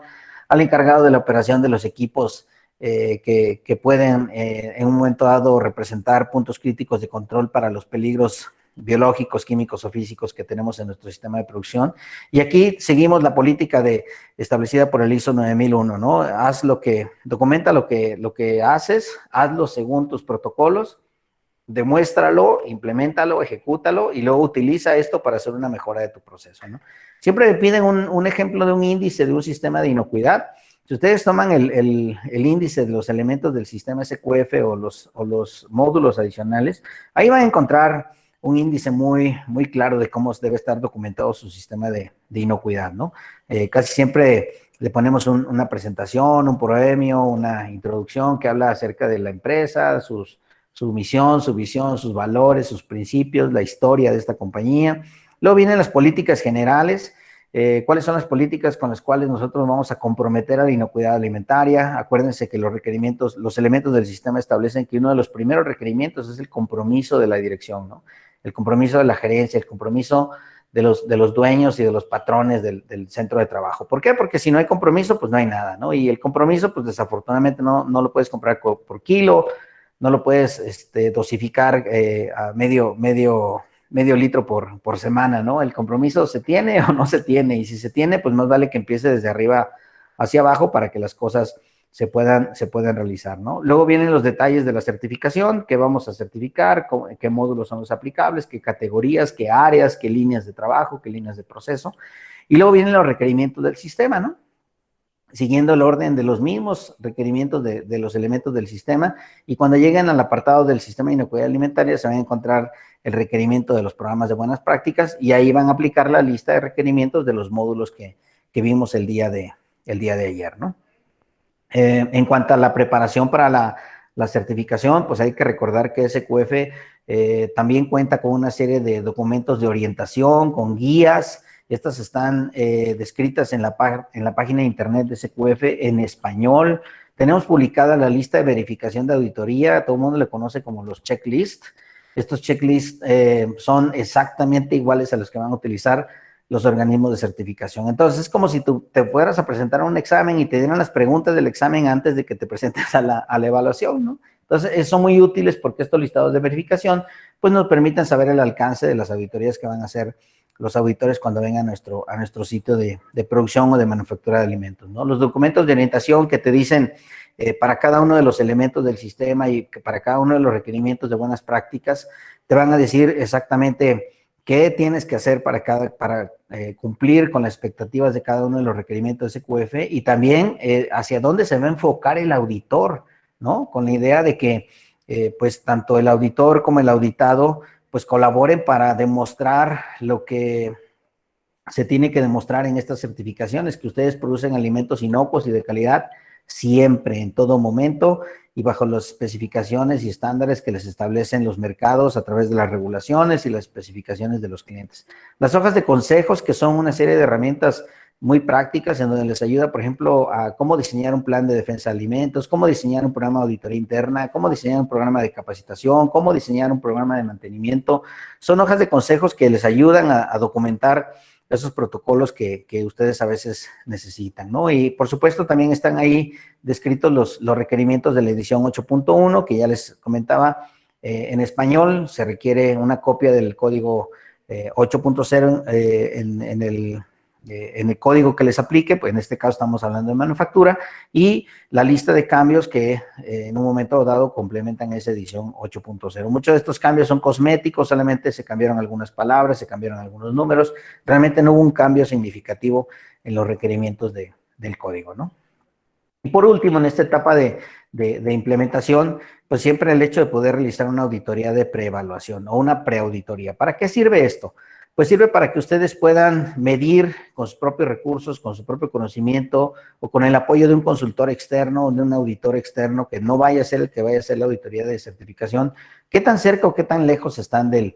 al encargado de la operación de los equipos que pueden en un momento dado representar puntos críticos de control para los peligros biológicos, químicos o físicos que tenemos en nuestro sistema de producción. Y aquí seguimos la política establecida por el ISO 9001, ¿no? Documenta lo que haces, hazlo según tus protocolos, demuéstralo, implementalo, ejecútalo y luego utiliza esto para hacer una mejora de tu proceso, ¿no? Siempre me piden un ejemplo de un índice de un sistema de inocuidad. Si ustedes toman el índice de los elementos del sistema SQF o los módulos adicionales, ahí van a encontrar un índice muy claro de cómo debe estar documentado su sistema de inocuidad, ¿no? Casi siempre le ponemos una presentación, un proemio, una introducción que habla acerca de la empresa, su misión, su visión, sus valores, sus principios, la historia de esta compañía. Luego vienen las políticas generales. ¿Cuáles son las políticas con las cuales nosotros vamos a comprometer a la inocuidad alimentaria? Acuérdense que los elementos del sistema establecen que uno de los primeros requerimientos es el compromiso de la dirección, ¿no? el compromiso de la gerencia, el compromiso de los dueños y de los patrones del centro de trabajo. ¿Por qué? Porque si no hay compromiso, pues no hay nada, ¿no? Y el compromiso, pues desafortunadamente no lo puedes comprar por kilo, no lo puedes dosificar a medio litro por semana, ¿no? El compromiso se tiene o no se tiene, y si se tiene, pues más vale que empiece desde arriba hacia abajo para que las cosas se puedan realizar, ¿no? Luego vienen los detalles de la certificación, qué vamos a certificar, qué módulos son los aplicables, qué categorías, qué áreas, qué líneas de trabajo, qué líneas de proceso, y luego vienen los requerimientos del sistema, ¿no? Siguiendo el orden de los mismos requerimientos de los elementos del sistema, y cuando lleguen al apartado del sistema de inocuidad alimentaria se van a encontrar el requerimiento de los programas de buenas prácticas, y ahí van a aplicar la lista de requerimientos de los módulos que vimos el día de ayer, ¿no? En cuanto a la preparación para la certificación, pues hay que recordar que SQF también cuenta con una serie de documentos de orientación, con guías. Estas están descritas en la página de internet de SQF en español. Tenemos publicada la lista de verificación de auditoría, todo el mundo le conoce como los checklists. Estos checklists son exactamente iguales a los que van a utilizar los organismos de certificación. Entonces, es como si tú te fueras a presentar a un examen y te dieran las preguntas del examen antes de que te presentes a la evaluación, ¿no? Entonces, son muy útiles porque estos listados de verificación, pues nos permiten saber el alcance de las auditorías que van a hacer los auditores cuando vengan a nuestro sitio de producción o de manufactura de alimentos, ¿no? Los documentos de orientación que te dicen para cada uno de los elementos del sistema y para cada uno de los requerimientos de buenas prácticas, te van a decir exactamente qué tienes que hacer para cumplir con las expectativas de cada uno de los requerimientos de SQF, y también hacia dónde se va a enfocar el auditor, ¿no? Con la idea de que pues tanto el auditor como el auditado pues colaboren para demostrar lo que se tiene que demostrar en estas certificaciones, que ustedes producen alimentos inocuos y de calidad siempre, en todo momento, y bajo las especificaciones y estándares que les establecen los mercados a través de las regulaciones y las especificaciones de los clientes. Las hojas de consejos, que son una serie de herramientas muy prácticas en donde les ayuda, por ejemplo, a cómo diseñar un plan de defensa de alimentos, cómo diseñar un programa de auditoría interna, cómo diseñar un programa de capacitación, cómo diseñar un programa de mantenimiento. Son hojas de consejos que les ayudan a documentar esos protocolos que ustedes a veces necesitan, ¿no? Y por supuesto también están ahí descritos los requerimientos de la edición 8.1, que ya les comentaba. En español se requiere una copia del código 8.0 en el código que les aplique, pues en este caso estamos hablando de manufactura, y la lista de cambios que en un momento dado complementan esa edición 8.0. Muchos de estos cambios son cosméticos, solamente se cambiaron algunas palabras, se cambiaron algunos números, realmente no hubo un cambio significativo en los requerimientos del código, ¿no? Y por último, en esta etapa de implementación, pues siempre el hecho de poder realizar una auditoría de preevaluación o una preauditoría. ¿Para qué sirve esto? Pues sirve para que ustedes puedan medir con sus propios recursos, con su propio conocimiento o con el apoyo de un consultor externo o de un auditor externo que no vaya a ser el que vaya a hacer la auditoría de certificación, qué tan cerca o qué tan lejos están del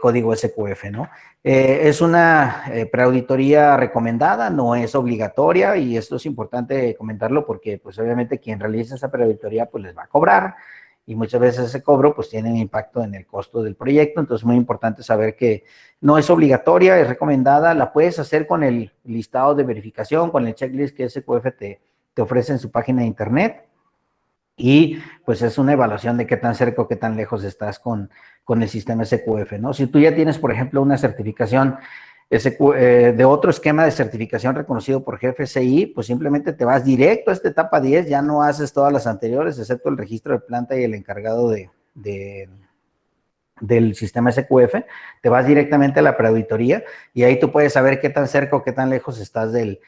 código SQF, ¿no? Es una preauditoría recomendada, no es obligatoria, y esto es importante comentarlo porque pues obviamente quien realiza esa preauditoría pues les va a cobrar, y muchas veces ese cobro pues tiene un impacto en el costo del proyecto. Entonces es muy importante saber que no es obligatoria, es recomendada, la puedes hacer con el listado de verificación, con el checklist que SQF te ofrece en su página de internet, y pues es una evaluación de qué tan cerca o qué tan lejos estás con el sistema SQF, ¿no? Si tú ya tienes, por ejemplo, una certificación de otro esquema de certificación reconocido por GFCI, pues simplemente te vas directo a esta etapa 10, ya no haces todas las anteriores, excepto el registro de planta y el encargado del sistema SQF, te vas directamente a la preauditoría, y ahí tú puedes saber qué tan cerca o qué tan lejos estás de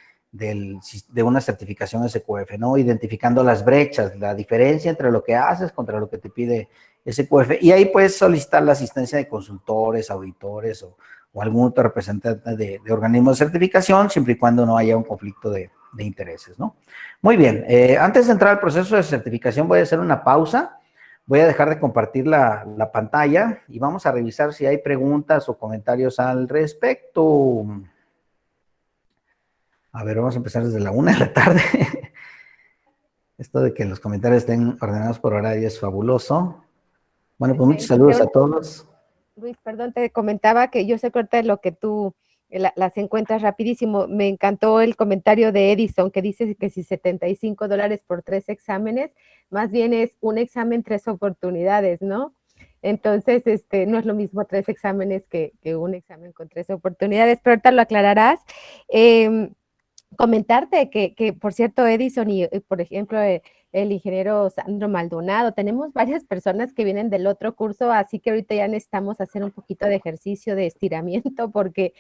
una certificación SQF, ¿no? Identificando las brechas, la diferencia entre lo que haces contra lo que te pide SQF, y ahí puedes solicitar la asistencia de consultores, auditores o algún otro representante de organismos de certificación, siempre y cuando no haya un conflicto de intereses, ¿no? Muy bien, antes de entrar al proceso de certificación voy a hacer una pausa. Voy a dejar de compartir la pantalla y vamos a revisar si hay preguntas o comentarios al respecto. A ver, vamos a empezar desde la 1 de la tarde. Esto de que los comentarios estén ordenados por horario es fabuloso. Bueno, pues muchos saludos a todos. Luis, perdón, te comentaba que yo sé que ahorita lo que tú las encuentras rapidísimo. Me encantó el comentario de Edison que dice que si $75 por 3 exámenes, más bien es un examen, 3 oportunidades, ¿no? Entonces, no es lo mismo 3 exámenes que un examen con 3 oportunidades, pero ahorita lo aclararás. Eh, Comentarte que, por cierto, Edison y, por ejemplo, el ingeniero Sandro Maldonado, tenemos varias personas que vienen del otro curso, así que ahorita ya necesitamos hacer un poquito de ejercicio de estiramiento porque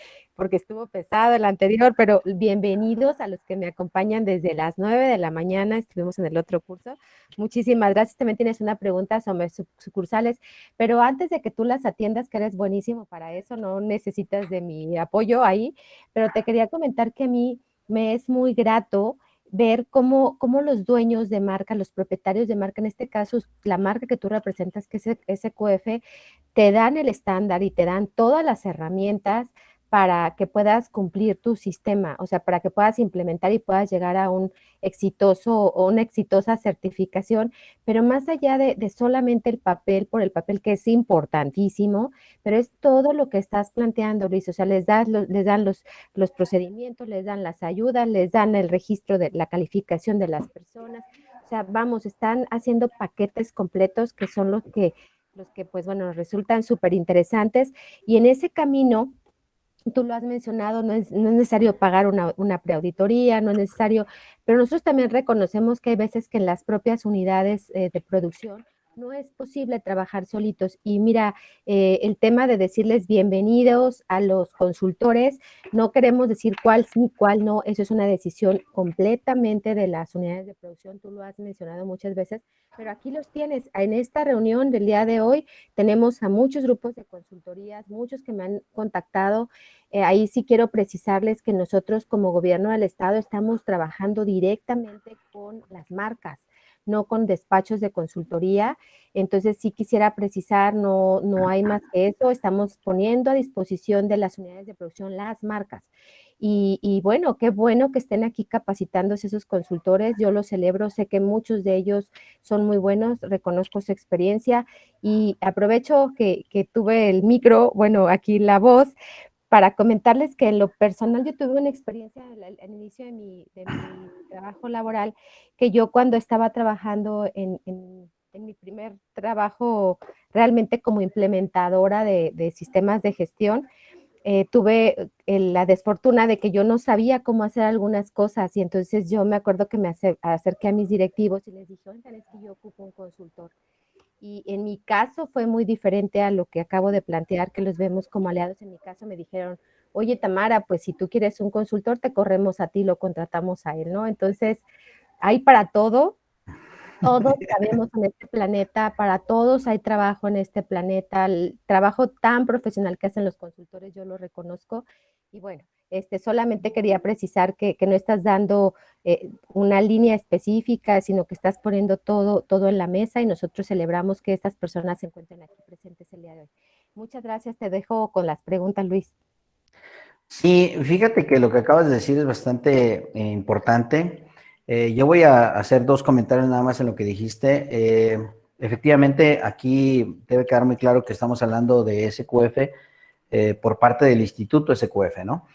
estuvo pesado el anterior, pero bienvenidos a los que me acompañan desde las 9 de la mañana, estuvimos en el otro curso. Muchísimas gracias. También tienes una pregunta sobre sucursales, pero antes de que tú las atiendas, que eres buenísimo para eso, no necesitas de mi apoyo ahí, pero te quería comentar que a mí me es muy grato ver cómo los dueños de marca, los propietarios de marca, en este caso la marca que tú representas, que es SQF, te dan el estándar y te dan todas las herramientas para que puedas cumplir tu sistema, o sea, para que puedas implementar y puedas llegar a un exitoso o una exitosa certificación, pero más allá de solamente el papel, por el papel que es importantísimo, pero es todo lo que estás planteando, Luis, o sea, les dan los procedimientos, les dan las ayudas, les dan el registro de la calificación de las personas, o sea, vamos, están haciendo paquetes completos que son los que pues bueno, resultan súper interesantes y en ese camino tú lo has mencionado, no es necesario pagar una preauditoría, no es necesario, pero nosotros también reconocemos que hay veces que en las propias unidades de producción no es posible trabajar solitos. Y mira, el tema de decirles bienvenidos a los consultores, no queremos decir cuál sí, cuál no, eso es una decisión completamente de las unidades de producción, tú lo has mencionado muchas veces, pero aquí los tienes. En esta reunión del día de hoy tenemos a muchos grupos de consultorías, muchos que me han contactado. Ahí sí quiero precisarles que nosotros como gobierno del estado estamos trabajando directamente con las marcas, no con despachos de consultoría. Entonces sí quisiera precisar, no hay más que eso, estamos poniendo a disposición de las unidades de producción las marcas. Y bueno, qué bueno que estén aquí capacitándose esos consultores, yo lo celebro, sé que muchos de ellos son muy buenos, reconozco su experiencia y aprovecho que tuve el micro, bueno, aquí la voz, para comentarles que en lo personal yo tuve una experiencia al inicio de mi trabajo laboral, que yo cuando estaba trabajando en mi primer trabajo realmente como implementadora de sistemas de gestión, tuve la desfortuna de que yo no sabía cómo hacer algunas cosas y entonces yo me acuerdo que me acerqué a mis directivos y les dije, oigan, es que yo ocupo un consultor. Y en mi caso fue muy diferente a lo que acabo de plantear, que los vemos como aliados. En mi caso me dijeron, oye Tamara, pues si tú quieres un consultor, te corremos a ti, lo contratamos a él, ¿no? Entonces, hay para todo, todos sabemos en este planeta, para todos hay trabajo en este planeta, el trabajo tan profesional que hacen los consultores, yo lo reconozco. Y bueno, solamente quería precisar que no estás dando una línea específica, sino que estás poniendo todo en la mesa y nosotros celebramos que estas personas se encuentren aquí presentes el día de hoy. Muchas gracias, te dejo con las preguntas, Luis. Sí, fíjate que lo que acabas de decir es bastante importante. Yo voy a hacer dos comentarios nada más en lo que dijiste. Efectivamente, aquí debe quedar muy claro que estamos hablando de SQF por parte del Instituto SQF, ¿no?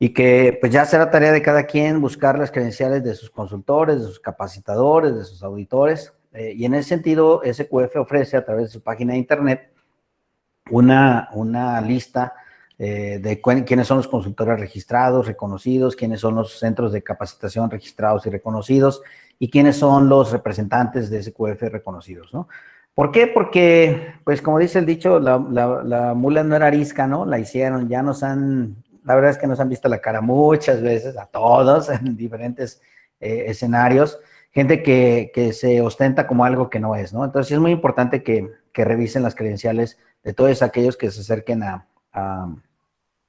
Y que pues ya será tarea de cada quien buscar las credenciales de sus consultores, de sus capacitadores, de sus auditores. Y en ese sentido, SQF ofrece a través de su página de internet una lista de quiénes son los consultores registrados, reconocidos, quiénes son los centros de capacitación registrados y reconocidos, y quiénes son los representantes de SQF reconocidos, ¿no? ¿Por qué? Porque, pues como dice el dicho, la mula no era arisca, ¿no? La hicieron, la verdad es que nos han visto la cara muchas veces, a todos, en diferentes escenarios, gente que se ostenta como algo que no es, ¿no? Entonces es muy importante que revisen las credenciales de todos aquellos que se acerquen a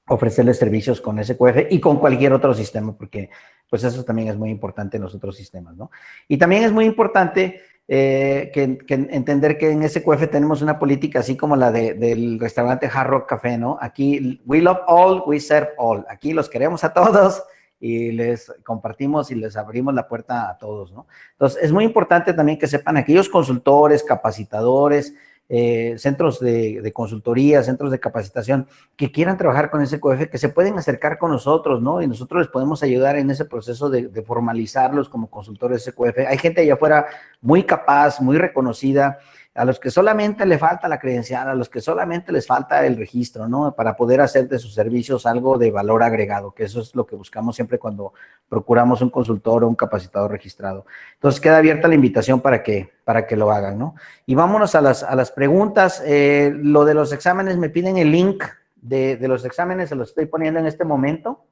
ofrecerles servicios con SQF y con cualquier otro sistema, porque pues eso también es muy importante en los otros sistemas, ¿no? Y también es muy importante que entender que en SQF tenemos una política así como la del restaurante Hard Rock Café, ¿no? Aquí, we love all, we serve all. Aquí los queremos a todos y les compartimos y les abrimos la puerta a todos, ¿no? Entonces, es muy importante también que sepan aquellos consultores, capacitadores, centros de consultoría, centros de capacitación que quieran trabajar con SQF, que se pueden acercar con nosotros, ¿no? Y nosotros les podemos ayudar en ese proceso de formalizarlos como consultores SQF. Hay gente allá afuera muy capaz, muy reconocida, a los que solamente le falta la credencial, a los que solamente les falta el registro, ¿no? Para poder hacer de sus servicios algo de valor agregado, que eso es lo que buscamos siempre cuando procuramos un consultor o un capacitador registrado. Entonces, queda abierta la invitación para que lo hagan, ¿no? Y vámonos a las preguntas. Lo de los exámenes, me piden el link de los exámenes, se los estoy poniendo en este momento.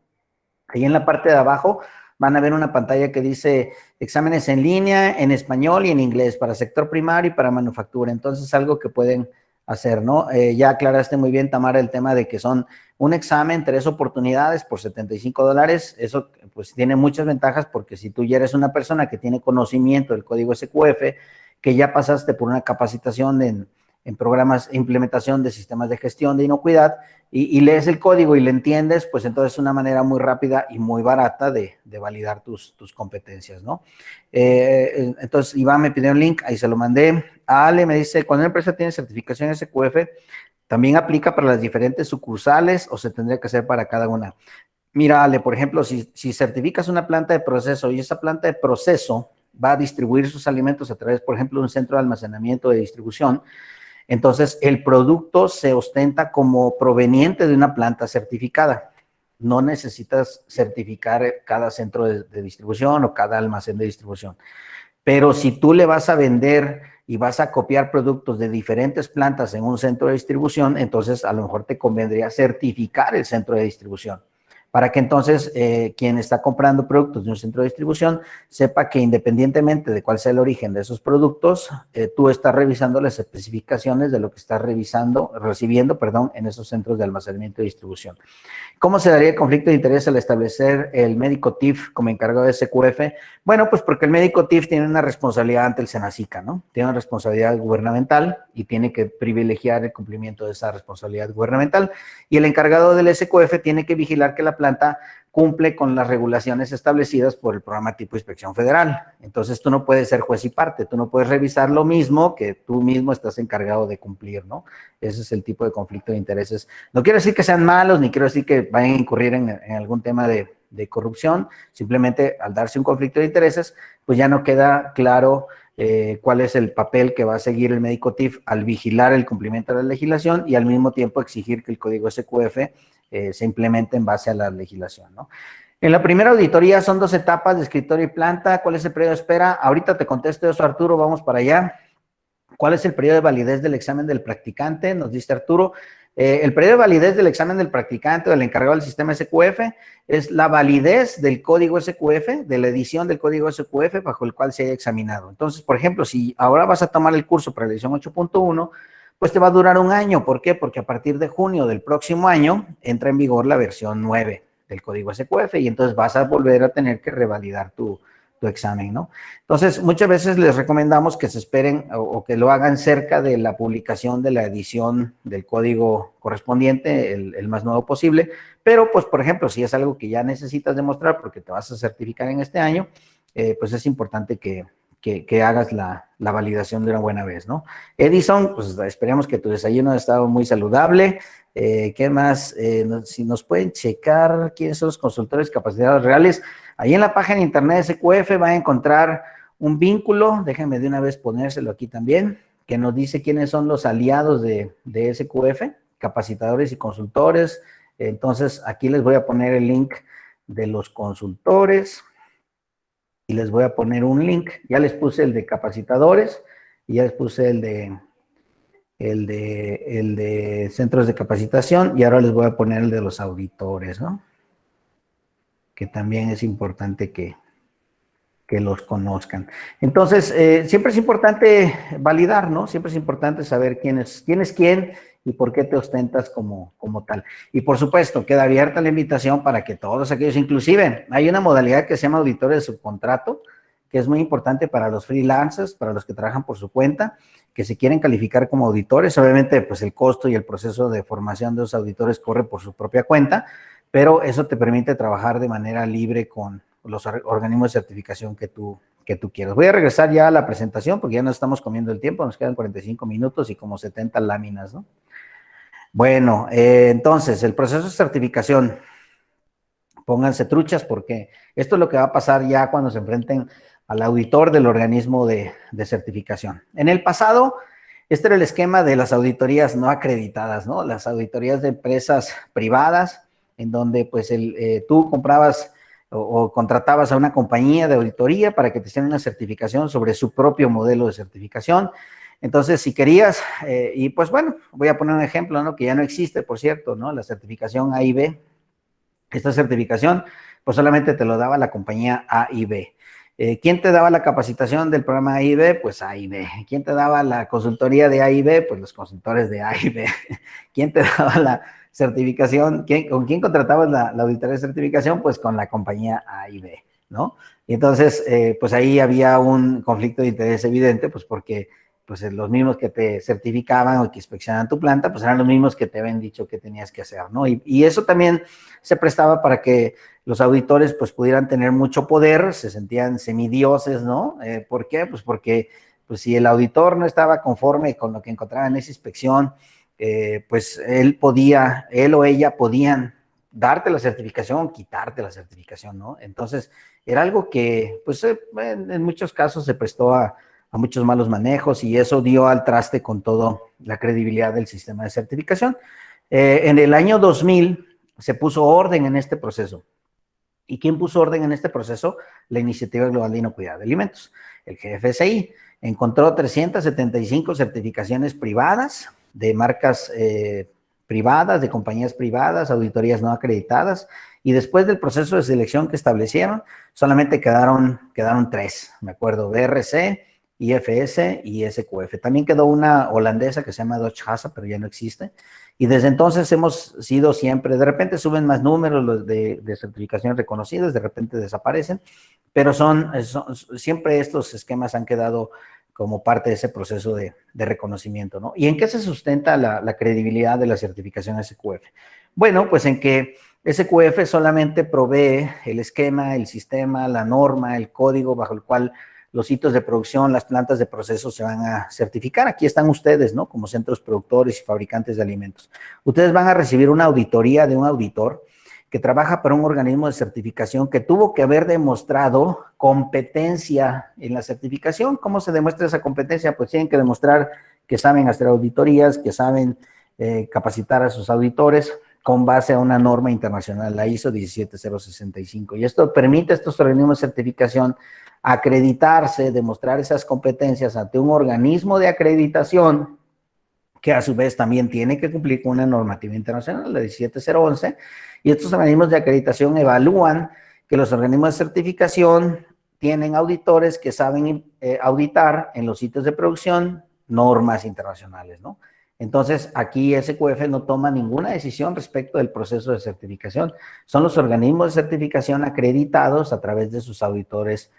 Ahí en la parte de abajo van a ver una pantalla que dice exámenes en línea, en español y en inglés, para sector primario y para manufactura. Entonces, algo que pueden hacer, ¿no? Ya aclaraste muy bien, Tamara, el tema de que son un examen, 3 oportunidades por $75. Eso, pues, tiene muchas ventajas porque si tú ya eres una persona que tiene conocimiento del código SQF, que ya pasaste por una capacitación en programas, implementación de sistemas de gestión de inocuidad, y lees el código y le entiendes, pues entonces es una manera muy rápida y muy barata de validar tus competencias, ¿no? Entonces, Iván me pidió un link, ahí se lo mandé. A Ale me dice, cuando una empresa tiene certificación SQF, ¿también aplica para las diferentes sucursales o se tendría que hacer para cada una? Mira, Ale, por ejemplo, si certificas una planta de proceso y esa planta de proceso va a distribuir sus alimentos a través, por ejemplo, de un centro de almacenamiento de distribución, entonces el producto se ostenta como proveniente de una planta certificada. No necesitas certificar cada centro de distribución o cada almacén de distribución. Pero si tú le vas a vender y vas a copiar productos de diferentes plantas en un centro de distribución, entonces a lo mejor te convendría certificar el centro de distribución, para que entonces quien está comprando productos de un centro de distribución sepa que independientemente de cuál sea el origen de esos productos, tú estás revisando las especificaciones de lo que estás recibiendo, en esos centros de almacenamiento y distribución. ¿Cómo se daría el conflicto de interés al establecer el médico TIF como encargado de SQF? Bueno, pues porque el médico TIF tiene una responsabilidad ante el SENACICA, ¿no? Tiene una responsabilidad gubernamental y tiene que privilegiar el cumplimiento de esa responsabilidad gubernamental. Y el encargado del SQF tiene que vigilar que la planta cumple con las regulaciones establecidas por el programa tipo Inspección Federal. Entonces, tú no puedes ser juez y parte, tú no puedes revisar lo mismo que tú mismo estás encargado de cumplir, ¿no? Ese es el tipo de conflicto de intereses. No quiero decir que sean malos, ni quiero decir que vayan a incurrir en algún tema de corrupción, simplemente al darse un conflicto de intereses, pues ya no queda claro cuál es el papel que va a seguir el médico TIF al vigilar el cumplimiento de la legislación y al mismo tiempo exigir que el código SQF se implemente en base a la legislación, ¿no? En la primera auditoría son 2 etapas de escritorio y planta. ¿Cuál es el periodo de espera? Ahorita te contesto eso, Arturo, vamos para allá. ¿Cuál es el periodo de validez del examen del practicante? Nos dice Arturo. El periodo de validez del examen del practicante o del encargado del sistema SQF es la validez del código SQF, de la edición del código SQF bajo el cual se haya examinado. Entonces, por ejemplo, si ahora vas a tomar el curso para la edición 8.1, pues te va a durar un año. ¿Por qué? Porque a partir de junio del próximo año entra en vigor la versión 9 del código SQF y entonces vas a volver a tener que revalidar tu examen, ¿no? Entonces, muchas veces les recomendamos que se esperen o que lo hagan cerca de la publicación de la edición del código correspondiente, el más nuevo posible, pero pues, por ejemplo, si es algo que ya necesitas demostrar porque te vas a certificar en este año, pues es importante que hagas la validación de una buena vez, ¿no? Edison, pues esperemos que tu desayuno ha estado muy saludable. ¿Qué más? Si nos pueden checar quiénes son los consultores capacitados reales. Ahí en la página de internet de SQF va a encontrar un vínculo, déjenme de una vez ponérselo aquí también, que nos dice quiénes son los aliados de SQF, capacitadores y consultores. Entonces, aquí les voy a poner el link de los consultores y les voy a poner un link. Ya les puse el de capacitadores y ya les puse el de centros de capacitación y ahora les voy a poner el de los auditores, ¿no? Que también es importante que los conozcan. Entonces, siempre es importante validar, ¿no? Siempre es importante saber quién es quién y por qué te ostentas como tal. Y por supuesto, queda abierta la invitación para que todos aquellos, inclusive, hay una modalidad que se llama auditores de subcontrato, que es muy importante para los freelancers, para los que trabajan por su cuenta, que se quieren calificar como auditores. Obviamente, pues el costo y el proceso de formación de los auditores corre por su propia cuenta, pero eso te permite trabajar de manera libre con los organismos de certificación que tú que tú quieras. Voy a regresar ya a la presentación porque ya nos estamos comiendo el tiempo, nos quedan 45 minutos y como 70 láminas, ¿no? Bueno, entonces, el proceso de certificación. Pónganse truchas porque esto es lo que va a pasar ya cuando se enfrenten al auditor del organismo de certificación. En el pasado, este era el esquema de las auditorías no acreditadas, ¿no? Las auditorías de empresas privadas, en donde pues tú comprabas o contratabas a una compañía de auditoría para que te hicieran una certificación sobre su propio modelo de certificación. Entonces, si querías, y pues bueno, voy a poner un ejemplo, ¿no? Que ya no existe, por cierto, ¿no? La certificación A y B. Esta certificación, pues solamente te lo daba la compañía A y B. ¿Quién te daba la capacitación del programa A y B? Pues A y B. ¿Quién te daba la consultoría de A y B? Pues los consultores de A y B. ¿Quién te daba la certificación? ¿Con quién contratabas la auditoría de certificación? Pues con la compañía A y B, ¿no? Y entonces, pues ahí había un conflicto de interés evidente, pues porque pues los mismos que te certificaban o que inspeccionaban tu planta, pues eran los mismos que te habían dicho que tenías que hacer, ¿no? Y eso también se prestaba para que los auditores pues pudieran tener mucho poder, se sentían semidioses, ¿no? ¿Por qué? Pues porque pues si el auditor no estaba conforme con lo que encontraba en esa inspección, pues él o ella podían darte la certificación, quitarte la certificación, ¿no? Entonces, era algo que, pues, en muchos casos se prestó a muchos malos manejos y eso dio al traste con toda la credibilidad del sistema de certificación. En el año 2000 se puso orden en este proceso. ¿Y quién puso orden en este proceso? La Iniciativa Global de Inocuidad de Alimentos, el GFSI. Encontró 375 certificaciones privadas de marcas privadas, de compañías privadas, auditorías no acreditadas, y después del proceso de selección que establecieron, solamente quedaron 3, me acuerdo, BRC, IFS y SQF. También quedó una holandesa que se llama Dutch Hasa, pero ya no existe. Y desde entonces hemos sido siempre, de repente suben más números los de certificaciones reconocidas, de repente desaparecen, pero siempre estos esquemas han quedado como parte de ese proceso de reconocimiento, ¿no? ¿Y en qué se sustenta la credibilidad de la certificación SQF? Bueno, pues en que SQF solamente provee el esquema, el sistema, la norma, el código bajo el cual los hitos de producción, las plantas de proceso se van a certificar. Aquí están ustedes, ¿no? Como centros productores y fabricantes de alimentos. Ustedes van a recibir una auditoría de un auditor que trabaja para un organismo de certificación que tuvo que haber demostrado competencia en la certificación. ¿Cómo se demuestra esa competencia? Pues tienen que demostrar que saben hacer auditorías, que saben capacitar a sus auditores con base a una norma internacional, la ISO 17065. Y esto permite a estos organismos de certificación acreditarse, demostrar esas competencias ante un organismo de acreditación que a su vez también tiene que cumplir con una normativa internacional, la 17011, y estos organismos de acreditación evalúan que los organismos de certificación tienen auditores que saben auditar en los sitios de producción normas internacionales, ¿no? Entonces, aquí SQF no toma ninguna decisión respecto del proceso de certificación. Son los organismos de certificación acreditados a través de sus auditores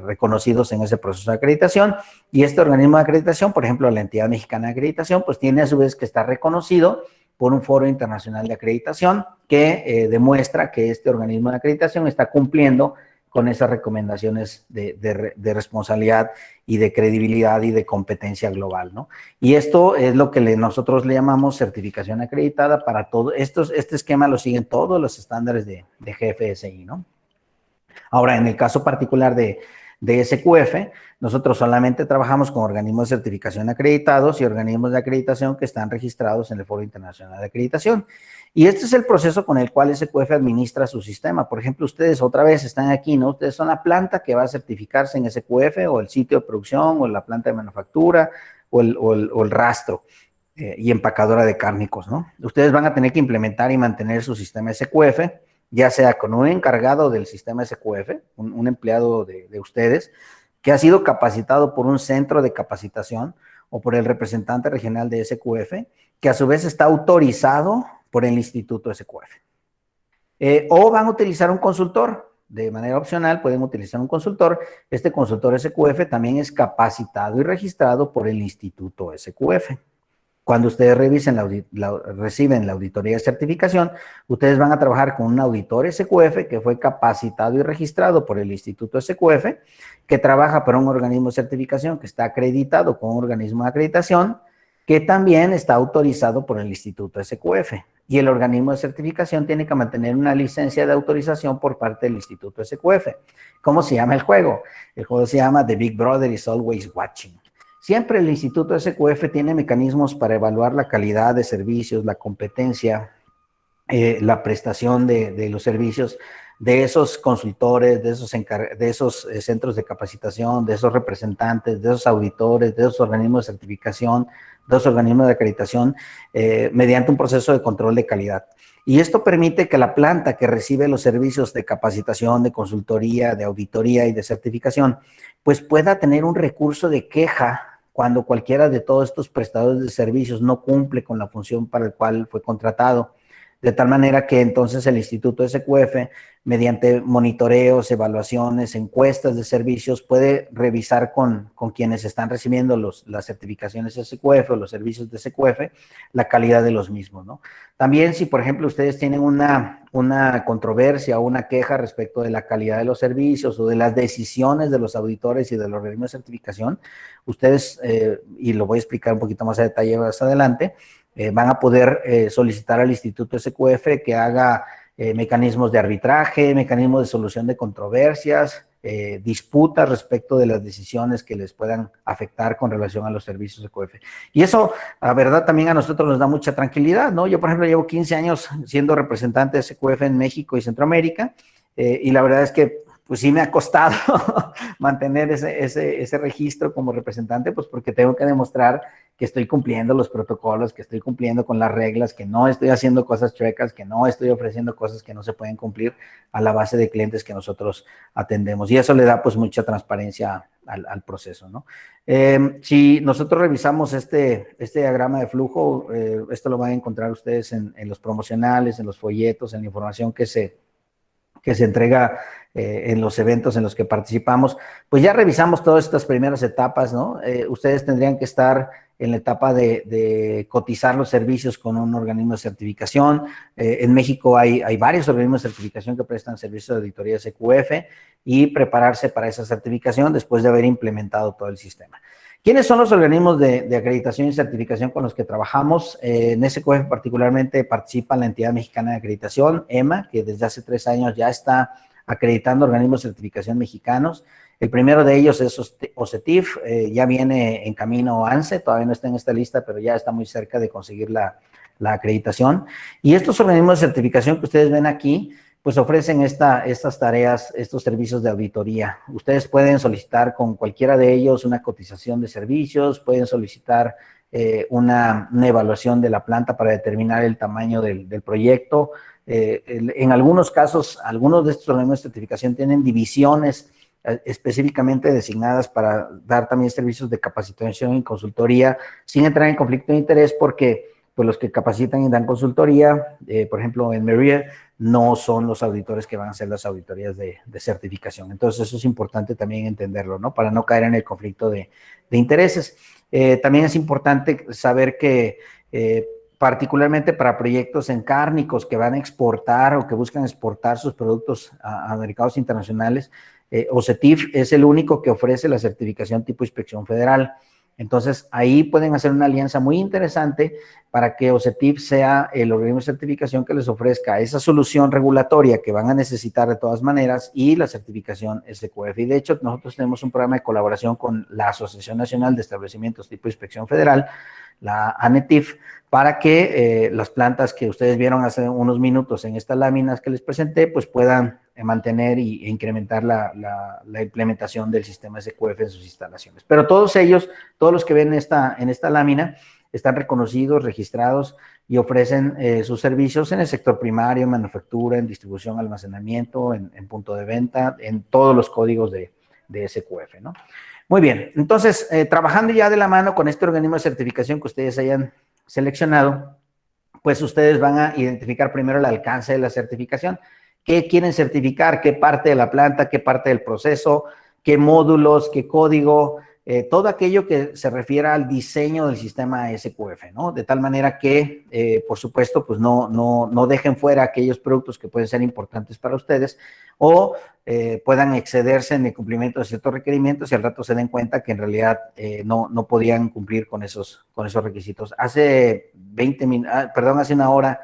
reconocidos en ese proceso de acreditación, y este organismo de acreditación, por ejemplo, la Entidad Mexicana de Acreditación, pues tiene a su vez que estar reconocido por un foro internacional de acreditación que demuestra que este organismo de acreditación está cumpliendo con esas recomendaciones de responsabilidad y de credibilidad y de competencia global, ¿no? Y esto es lo que nosotros le llamamos certificación acreditada para todo. Este esquema lo siguen todos los estándares de GFSI, ¿no? Ahora, en el caso particular de SQF, nosotros solamente trabajamos con organismos de certificación acreditados y organismos de acreditación que están registrados en el Foro Internacional de Acreditación. Y este es el proceso con el cual SQF administra su sistema. Por ejemplo, ustedes otra vez están aquí, ¿no? Ustedes son la planta que va a certificarse en SQF o el sitio de producción o la planta de manufactura o el rastro y empacadora de cárnicos, ¿no? Ustedes van a tener que implementar y mantener su sistema SQF, ya sea con un encargado del sistema SQF, un empleado de ustedes, que ha sido capacitado por un centro de capacitación o por el representante regional de SQF, que a su vez está autorizado por el Instituto SQF. O van a utilizar un consultor, de manera opcional pueden utilizar un consultor. Este consultor SQF también es capacitado y registrado por el Instituto SQF. Cuando ustedes reciben la auditoría de certificación, ustedes van a trabajar con un auditor SQF que fue capacitado y registrado por el Instituto SQF, que trabaja para un organismo de certificación que está acreditado con un organismo de acreditación, que también está autorizado por el Instituto SQF. Y el organismo de certificación tiene que mantener una licencia de autorización por parte del Instituto SQF. ¿Cómo se llama el juego? El juego se llama The Big Brother is Always Watching. Siempre el Instituto SQF tiene mecanismos para evaluar la calidad de servicios, la competencia, la prestación de los servicios de esos consultores, de esos centros de capacitación, de esos representantes, de esos auditores, de esos organismos de certificación, de esos organismos de acreditación, mediante un proceso de control de calidad. Y esto permite que la planta que recibe los servicios de capacitación, de consultoría, de auditoría y de certificación, pues pueda tener un recurso de queja cuando cualquiera de todos estos prestadores de servicios no cumple con la función para la cual fue contratado. De tal manera que entonces el Instituto SQF, mediante monitoreos, evaluaciones, encuestas de servicios, puede revisar con quienes están recibiendo las certificaciones SQF o los servicios de SQF, la calidad de los mismos, ¿no? También si, por ejemplo, ustedes tienen una controversia o una queja respecto de la calidad de los servicios o de las decisiones de los auditores y de los organismos de certificación, ustedes, y lo voy a explicar un poquito más a detalle más adelante, van a poder solicitar al Instituto SQF que haga mecanismos de arbitraje, mecanismos de solución de controversias, disputas respecto de las decisiones que les puedan afectar con relación a los servicios SQF. Y eso, la verdad, también a nosotros nos da mucha tranquilidad, ¿no? Yo, por ejemplo, llevo 15 años siendo representante de SQF en México y Centroamérica, y la verdad es que pues sí me ha costado mantener ese registro como representante, pues porque tengo que demostrar que estoy cumpliendo los protocolos, que estoy cumpliendo con las reglas, que no estoy haciendo cosas chuecas, que no estoy ofreciendo cosas que no se pueden cumplir a la base de clientes que nosotros atendemos. Y eso le da pues mucha transparencia al proceso, ¿no? Si nosotros revisamos este diagrama de flujo, esto lo van a encontrar ustedes en los promocionales, en los folletos, en la información que se entrega en los eventos en los que participamos, pues ya revisamos todas estas primeras etapas, ¿no? Ustedes tendrían que estar en la etapa de cotizar los servicios con un organismo de certificación. En México hay varios organismos de certificación que prestan servicios de auditoría SQF y prepararse para esa certificación después de haber implementado todo el sistema. ¿Quiénes son los organismos de acreditación y certificación con los que trabajamos? En SQF particularmente participa la Entidad Mexicana de Acreditación, EMA, que desde hace 3 años ya está acreditando organismos de certificación mexicanos. El primero de ellos es OCETIF, ya viene en camino ANSE, todavía no está en esta lista, pero ya está muy cerca de conseguir la acreditación. Y estos organismos de certificación que ustedes ven aquí, pues ofrecen estas tareas, estos servicios de auditoría. Ustedes pueden solicitar con cualquiera de ellos una cotización de servicios, pueden solicitar una evaluación de la planta para determinar el tamaño del proyecto. En algunos casos, algunos de estos organismos de certificación tienen divisiones específicamente designadas para dar también servicios de capacitación y consultoría sin entrar en conflicto de interés porque pues los que capacitan y dan consultoría, por ejemplo, en Merrier, no son los auditores que van a hacer las auditorías de certificación. Entonces, eso es importante también entenderlo, ¿no? Para no caer en el conflicto de intereses. También es importante saber que, particularmente para proyectos encárnicos que van a exportar o que buscan exportar sus productos a mercados internacionales, OCETIF es el único que ofrece la certificación tipo inspección federal. Entonces, ahí pueden hacer una alianza muy interesante para que OCETIF sea el organismo de certificación que les ofrezca esa solución regulatoria que van a necesitar de todas maneras y la certificación SQF. Y de hecho, nosotros tenemos un programa de colaboración con la Asociación Nacional de Establecimientos tipo Inspección Federal, la ANETIF, para que las plantas que ustedes vieron hace unos minutos en estas láminas que les presenté, pues puedan mantener e incrementar la implementación del sistema SQF en sus instalaciones. Pero todos ellos, todos los que ven en esta lámina, están reconocidos, registrados y ofrecen sus servicios en el sector primario, en manufactura, en distribución, almacenamiento, en punto de venta, en todos los códigos de SQF, ¿no? Muy bien, entonces, trabajando ya de la mano con este organismo de certificación que ustedes hayan seleccionado, pues ustedes van a identificar primero el alcance de la certificación. ¿Qué quieren certificar? ¿Qué parte de la planta? ¿Qué parte del proceso? ¿Qué módulos? ¿Qué código? todo aquello que se refiera al diseño del sistema SQF, ¿no? De tal manera que, por supuesto, pues no dejen fuera aquellos productos que pueden ser importantes para ustedes o puedan excederse en el cumplimiento de ciertos requerimientos y al rato se den cuenta que en realidad no podían cumplir con esos requisitos. Hace hace una hora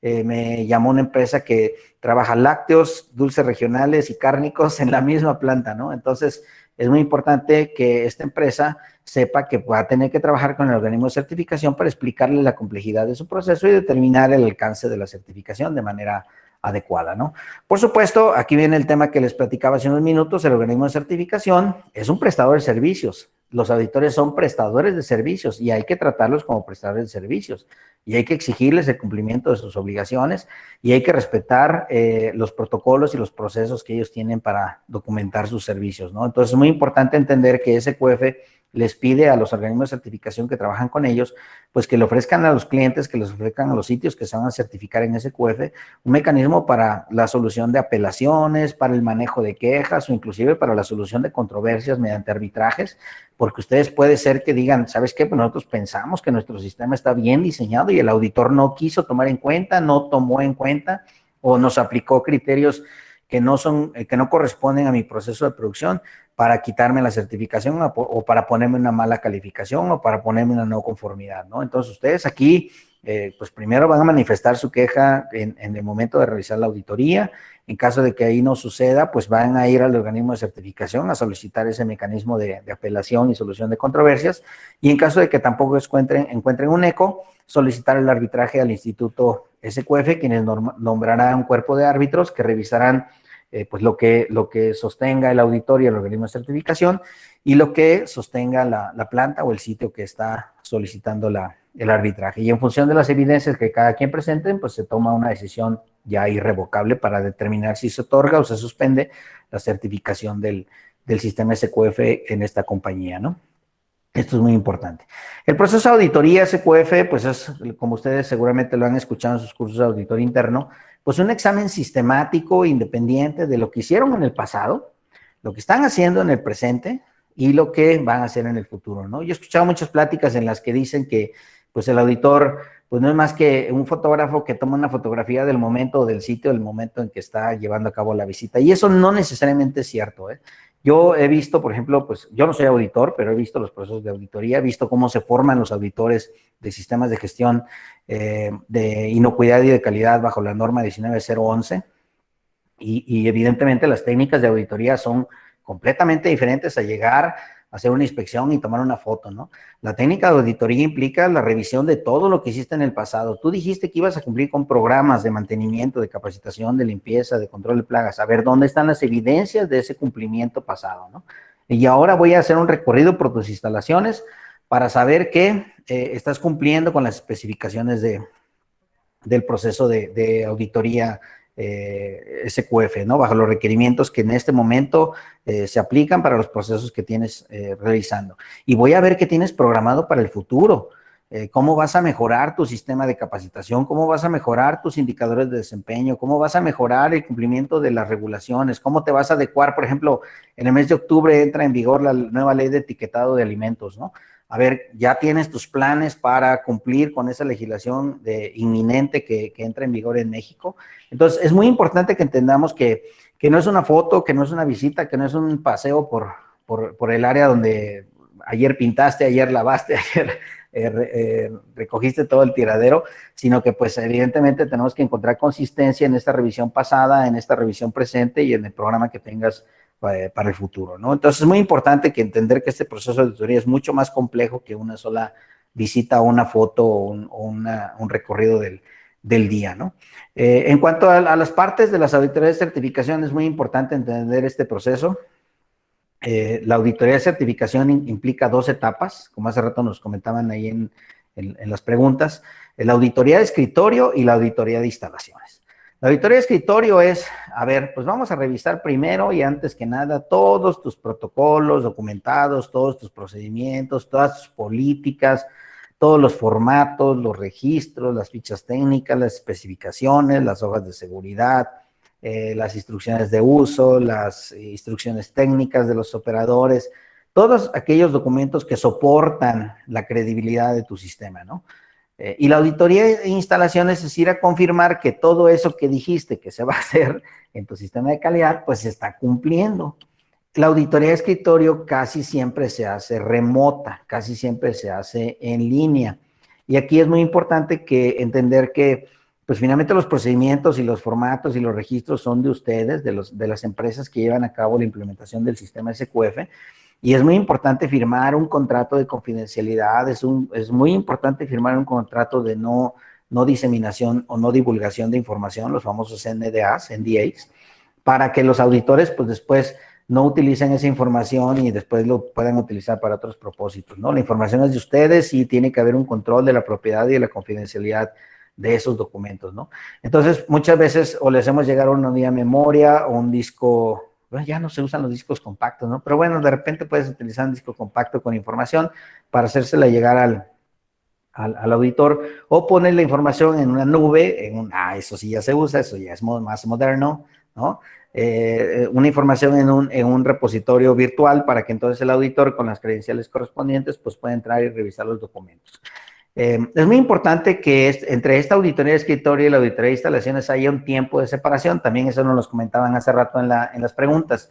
me llamó una empresa que trabaja lácteos, dulces regionales y cárnicos en la misma planta, ¿no? Entonces, es muy importante que esta empresa sepa que va a tener que trabajar con el organismo de certificación para explicarle la complejidad de su proceso y determinar el alcance de la certificación de manera adecuada, ¿no? Por supuesto, aquí viene el tema que les platicaba hace unos minutos, el organismo de certificación es un prestador de servicios. Los auditores son prestadores de servicios y hay que tratarlos como prestadores de servicios y hay que exigirles el cumplimiento de sus obligaciones y hay que respetar los protocolos y los procesos que ellos tienen para documentar sus servicios, ¿no? Entonces, es muy importante entender que SQF les pide a los organismos de certificación que trabajan con ellos, pues que le ofrezcan a los clientes, que les ofrezcan a los sitios que se van a certificar en SQF, un mecanismo para la solución de apelaciones, para el manejo de quejas o inclusive para la solución de controversias mediante arbitrajes, porque ustedes puede ser que digan, ¿sabes qué? Pues nosotros pensamos que nuestro sistema está bien diseñado y el auditor no quiso tomar en cuenta, no tomó en cuenta o nos aplicó criterios que no corresponden a mi proceso de producción para quitarme la certificación o para ponerme una mala calificación o para ponerme una no conformidad, ¿no? Entonces, ustedes aquí, pues primero van a manifestar su queja en el momento de realizar la auditoría. En caso de que ahí no suceda, pues van a ir al organismo de certificación a solicitar ese mecanismo de apelación y solución de controversias. Y en caso de que tampoco encuentren un eco, solicitar el arbitraje al Instituto SQF, quienes nombrarán un cuerpo de árbitros que revisarán pues lo que sostenga el auditor y el organismo de certificación y lo que sostenga la planta o el sitio que está solicitando el arbitraje. Y en función de las evidencias que cada quien presenten, pues se toma una decisión ya irrevocable para determinar si se otorga o se suspende la certificación del sistema SQF en esta compañía, ¿no? Esto es muy importante. El proceso de auditoría SQF, pues es, como ustedes seguramente lo han escuchado en sus cursos de auditor interno, pues un examen sistemático, independiente de lo que hicieron en el pasado, lo que están haciendo en el presente y lo que van a hacer en el futuro, ¿no? Yo he escuchado muchas pláticas en las que dicen que, pues el auditor, pues no es más que un fotógrafo que toma una fotografía del momento o del sitio, del momento en que está llevando a cabo la visita. Y eso no necesariamente es cierto, ¿eh? Yo he visto, por ejemplo, pues yo no soy auditor, pero he visto los procesos de auditoría, he visto cómo se forman los auditores de sistemas de gestión de inocuidad y de calidad bajo la norma 19011 y evidentemente las técnicas de auditoría son completamente diferentes a llegar, hacer una inspección y tomar una foto, ¿no? La técnica de auditoría implica la revisión de todo lo que hiciste en el pasado. Tú dijiste que ibas a cumplir con programas de mantenimiento, de capacitación, de limpieza, de control de plagas. A ver, ¿dónde están las evidencias de ese cumplimiento pasado, no? Y ahora voy a hacer un recorrido por tus instalaciones para saber que estás cumpliendo con las especificaciones del proceso de auditoría SQF, ¿no? Bajo los requerimientos que en este momento se aplican para los procesos que tienes realizando. Y voy a ver qué tienes programado para el futuro. Cómo vas a mejorar tu sistema de capacitación, cómo vas a mejorar tus indicadores de desempeño, cómo vas a mejorar el cumplimiento de las regulaciones, cómo te vas a adecuar, por ejemplo, en el mes de octubre entra en vigor la nueva ley de etiquetado de alimentos, ¿no? A ver, ya tienes tus planes para cumplir con esa legislación inminente que entra en vigor en México. Entonces, es muy importante que entendamos que no es una foto, que no es una visita, que no es un paseo por el área donde ayer pintaste, ayer lavaste, ayer recogiste todo el tiradero, sino que pues evidentemente tenemos que encontrar consistencia en esta revisión pasada, en esta revisión presente y en el programa que tengas para el futuro, ¿no? Entonces es muy importante que entender que este proceso de auditoría es mucho más complejo que una sola visita o una foto o un recorrido del día, ¿no? En cuanto a las partes de las auditorías de certificación, es muy importante entender este proceso. La auditoría de certificación implica dos etapas, como hace rato nos comentaban ahí en las preguntas, la auditoría de escritorio y la auditoría de instalaciones. La auditoría de escritorio es, a ver, pues vamos a revisar primero y antes que nada todos tus protocolos documentados, todos tus procedimientos, todas tus políticas, todos los formatos, los registros, las fichas técnicas, las especificaciones, las hojas de seguridad, las instrucciones de uso, las instrucciones técnicas de los operadores, todos aquellos documentos que soportan la credibilidad de tu sistema, ¿no? Y la auditoría de instalaciones es ir a confirmar que todo eso que dijiste que se va a hacer en tu sistema de calidad, pues se está cumpliendo. La auditoría de escritorio casi siempre se hace remota, casi siempre se hace en línea. Y aquí es muy importante que entender que, pues finalmente los procedimientos y los formatos y los registros son de ustedes, de las empresas que llevan a cabo la implementación del sistema SQF. Y es muy importante firmar un contrato de confidencialidad, es muy importante firmar un contrato de no diseminación o no divulgación de información, los famosos NDAs, NDAs, para que los auditores, pues después no utilicen esa información y después lo puedan utilizar para otros propósitos, ¿no? La información es de ustedes y tiene que haber un control de la propiedad y de la confidencialidad de esos documentos, ¿no? Entonces, muchas veces o les hacemos llegar una unidad de memoria o un disco, bueno, ya no se usan los discos compactos, ¿no? Pero bueno, de repente puedes utilizar un disco compacto con información para hacérsela llegar al auditor o poner la información en una nube, eso sí ya se usa, eso ya es más moderno, ¿no? Una información en un repositorio virtual para que entonces el auditor con las credenciales correspondientes pues pueda entrar y revisar los documentos. Es muy importante que entre esta auditoría de escritorio y la auditoría de instalaciones haya un tiempo de separación, también eso nos lo comentaban hace rato en las preguntas.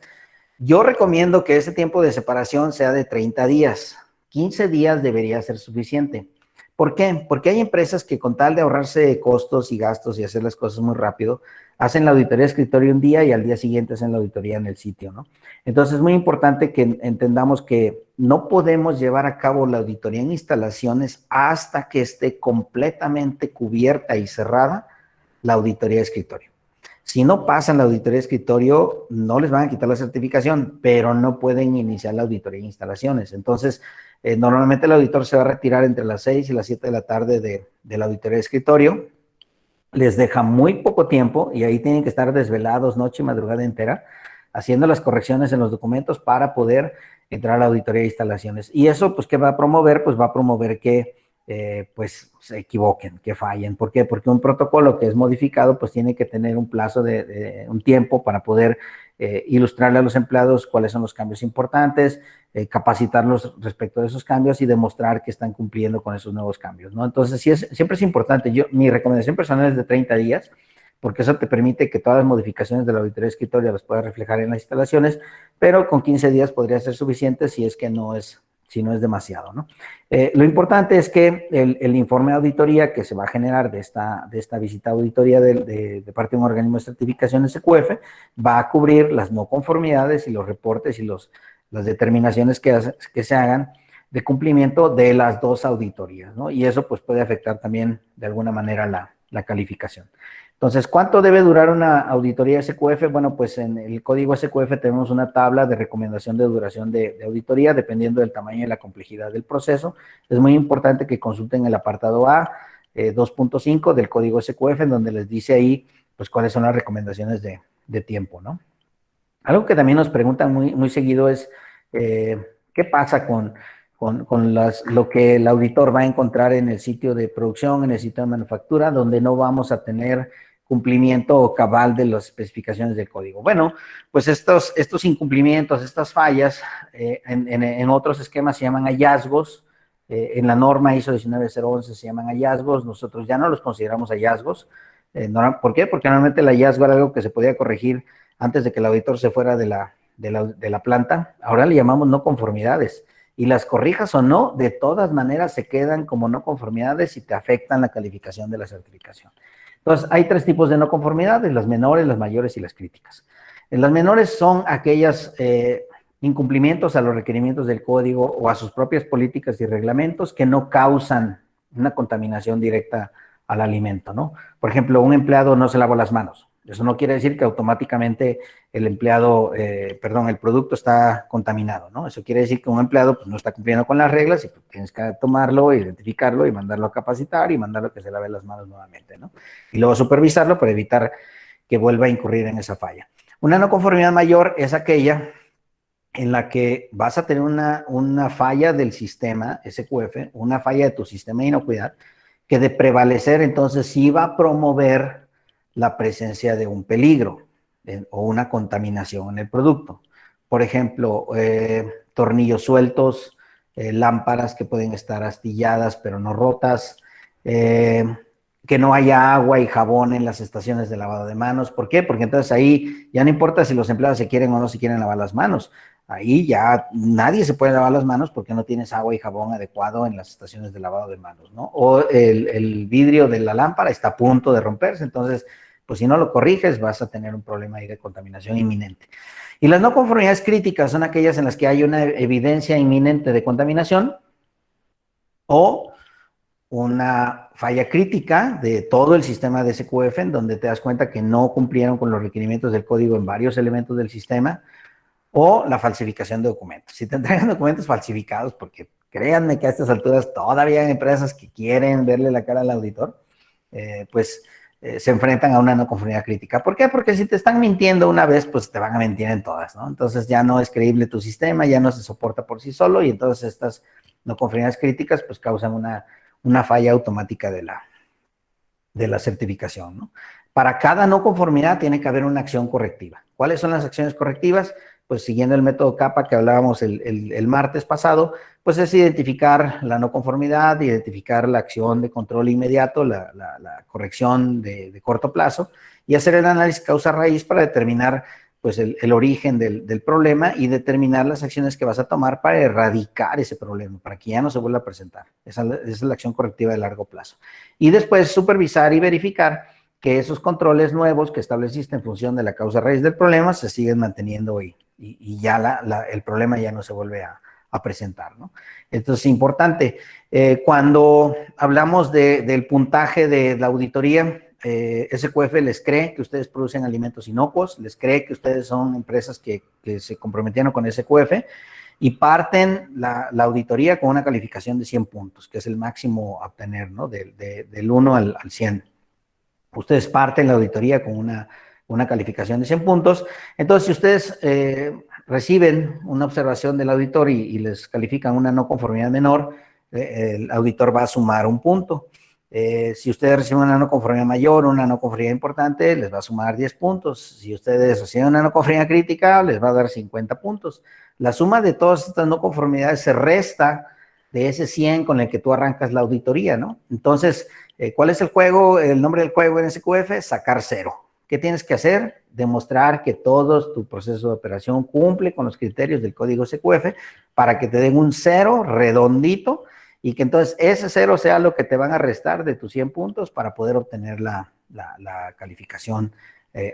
Yo recomiendo que ese tiempo de separación sea de 30 días, 15 días debería ser suficiente. ¿Por qué? Porque hay empresas que con tal de ahorrarse costos y gastos y hacer las cosas muy rápido, hacen la auditoría de escritorio un día y al día siguiente hacen la auditoría en el sitio, ¿no? Entonces es muy importante que entendamos que no podemos llevar a cabo la auditoría en instalaciones hasta que esté completamente cubierta y cerrada la auditoría de escritorio. Si no pasan la auditoría de escritorio, no les van a quitar la certificación, pero no pueden iniciar la auditoría de instalaciones. Entonces, normalmente el auditor se va a retirar entre las 6 y las 7 de la tarde de la auditoría de escritorio. Les deja muy poco tiempo y ahí tienen que estar desvelados noche y madrugada entera haciendo las correcciones en los documentos para poder entrar a la auditoría de instalaciones. Y eso, pues, ¿qué va a promover? Pues va a promover que pues se equivoquen, que fallen. ¿Por qué? Porque un protocolo que es modificado, pues tiene que tener un plazo de un tiempo para poder ilustrarle a los empleados cuáles son los cambios importantes, capacitarlos respecto de esos cambios y demostrar que están cumpliendo con esos nuevos cambios, ¿no? Entonces, siempre es importante. Mi recomendación personal es de 30 días, porque eso te permite que todas las modificaciones de la auditoría de escritorio las puedas reflejar en las instalaciones, pero con 15 días podría ser suficiente si es que no es demasiado, ¿no? Lo importante es que el informe de auditoría que se va a generar de esta visita a auditoría de parte de un organismo de certificación SQF va a cubrir las no conformidades y los reportes y las determinaciones que se hagan de cumplimiento de las dos auditorías, ¿no? Y eso pues puede afectar también de alguna manera la calificación. Entonces, ¿cuánto debe durar una auditoría SQF? Bueno, pues en el código SQF tenemos una tabla de recomendación de duración de auditoría dependiendo del tamaño y la complejidad del proceso. Es muy importante que consulten el apartado A 2.5 del código SQF en donde les dice ahí pues cuáles son las recomendaciones de tiempo, ¿no? Algo que también nos preguntan muy seguido es ¿qué pasa con lo que el auditor va a encontrar en el sitio de producción, en el sitio de manufactura, donde no vamos a tener cumplimiento cabal de las especificaciones del código? Bueno, pues estos incumplimientos, estas fallas, en otros esquemas se llaman hallazgos. En la norma ISO 19011 se llaman hallazgos. Nosotros ya no los consideramos hallazgos. ¿Por qué? Porque normalmente el hallazgo era algo que se podía corregir antes de que el auditor se fuera de la planta. Ahora le llamamos no conformidades. Y las corrijas o no, de todas maneras se quedan como no conformidades y te afectan la calificación de la certificación. Entonces, hay tres tipos de no conformidades: las menores, las mayores y las críticas. Las menores son aquellas incumplimientos a los requerimientos del código o a sus propias políticas y reglamentos que no causan una contaminación directa al alimento, ¿no? Por ejemplo, un empleado no se lavó las manos. Eso no quiere decir que automáticamente el producto está contaminado, ¿no? Eso quiere decir que un empleado pues, no está cumpliendo con las reglas y pues, tienes que tomarlo, identificarlo y mandarlo a capacitar y mandarlo a que se lave las manos nuevamente, ¿no? Y luego supervisarlo para evitar que vuelva a incurrir en esa falla. Una no conformidad mayor es aquella en la que vas a tener una falla del sistema SQF, una falla de tu sistema de inocuidad, que de prevalecer entonces sí va a promover la presencia de un peligro o una contaminación en el producto. por ejemplo, tornillos sueltos, lámparas que pueden estar astilladas pero no rotas, que no haya agua y jabón en las estaciones de lavado de manos. ¿Por qué? Porque entonces ahí ya no importa si los empleados se quieren o no se quieren lavar las manos. Ahí ya nadie se puede lavar las manos porque no tienes agua y jabón adecuado en las estaciones de lavado de manos, ¿no? O el vidrio de la lámpara está a punto de romperse, entonces, pues si no lo corriges vas a tener un problema ahí de contaminación inminente. Y las no conformidades críticas son aquellas en las que hay una evidencia inminente de contaminación o una falla crítica de todo el sistema de SQF en donde te das cuenta que no cumplieron con los requerimientos del código en varios elementos del sistema, o la falsificación de documentos. Si te entregan documentos falsificados, porque créanme que a estas alturas todavía hay empresas que quieren verle la cara al auditor, se enfrentan a una no conformidad crítica. ¿Por qué? Porque si te están mintiendo una vez, pues te van a mentir en todas, ¿no? Entonces ya no es creíble tu sistema, ya no se soporta por sí solo y entonces estas no conformidades críticas pues causan una falla automática de la certificación, ¿no? Para cada no conformidad tiene que haber una acción correctiva. ¿Cuáles son las acciones correctivas? Pues siguiendo el método CAPA que hablábamos el martes pasado, pues es identificar la no conformidad, identificar la acción de control inmediato, la corrección de corto plazo y hacer el análisis causa-raíz para determinar pues el origen del problema y determinar las acciones que vas a tomar para erradicar ese problema, para que ya no se vuelva a presentar. Esa es la acción correctiva de largo plazo. Y después supervisar y verificar que esos controles nuevos que estableciste en función de la causa raíz del problema se siguen manteniendo hoy y ya el problema ya no se vuelve a presentar, ¿no? Entonces, importante, cuando hablamos del puntaje de la auditoría, SQF les cree que ustedes producen alimentos inocuos, les cree que ustedes son empresas que se comprometieron con SQF y parten la auditoría con una calificación de 100 puntos, que es el máximo a obtener, ¿no? Del 1 al 100. Ustedes parten la auditoría con una calificación de 100 puntos. Entonces, si ustedes reciben una observación del auditor y les califican una no conformidad menor, el auditor va a sumar un punto. Si ustedes reciben una no conformidad mayor, una no conformidad importante, les va a sumar 10 puntos. Si ustedes reciben una no conformidad crítica, les va a dar 50 puntos. La suma de todas estas no conformidades se resta de ese 100 con el que tú arrancas la auditoría, ¿no? Entonces, ¿cuál es el juego? El nombre del juego en SQF, sacar cero. ¿Qué tienes que hacer? Demostrar que todo tu proceso de operación cumple con los criterios del código SQF para que te den un cero redondito y que entonces ese cero sea lo que te van a restar de tus 100 puntos para poder obtener la calificación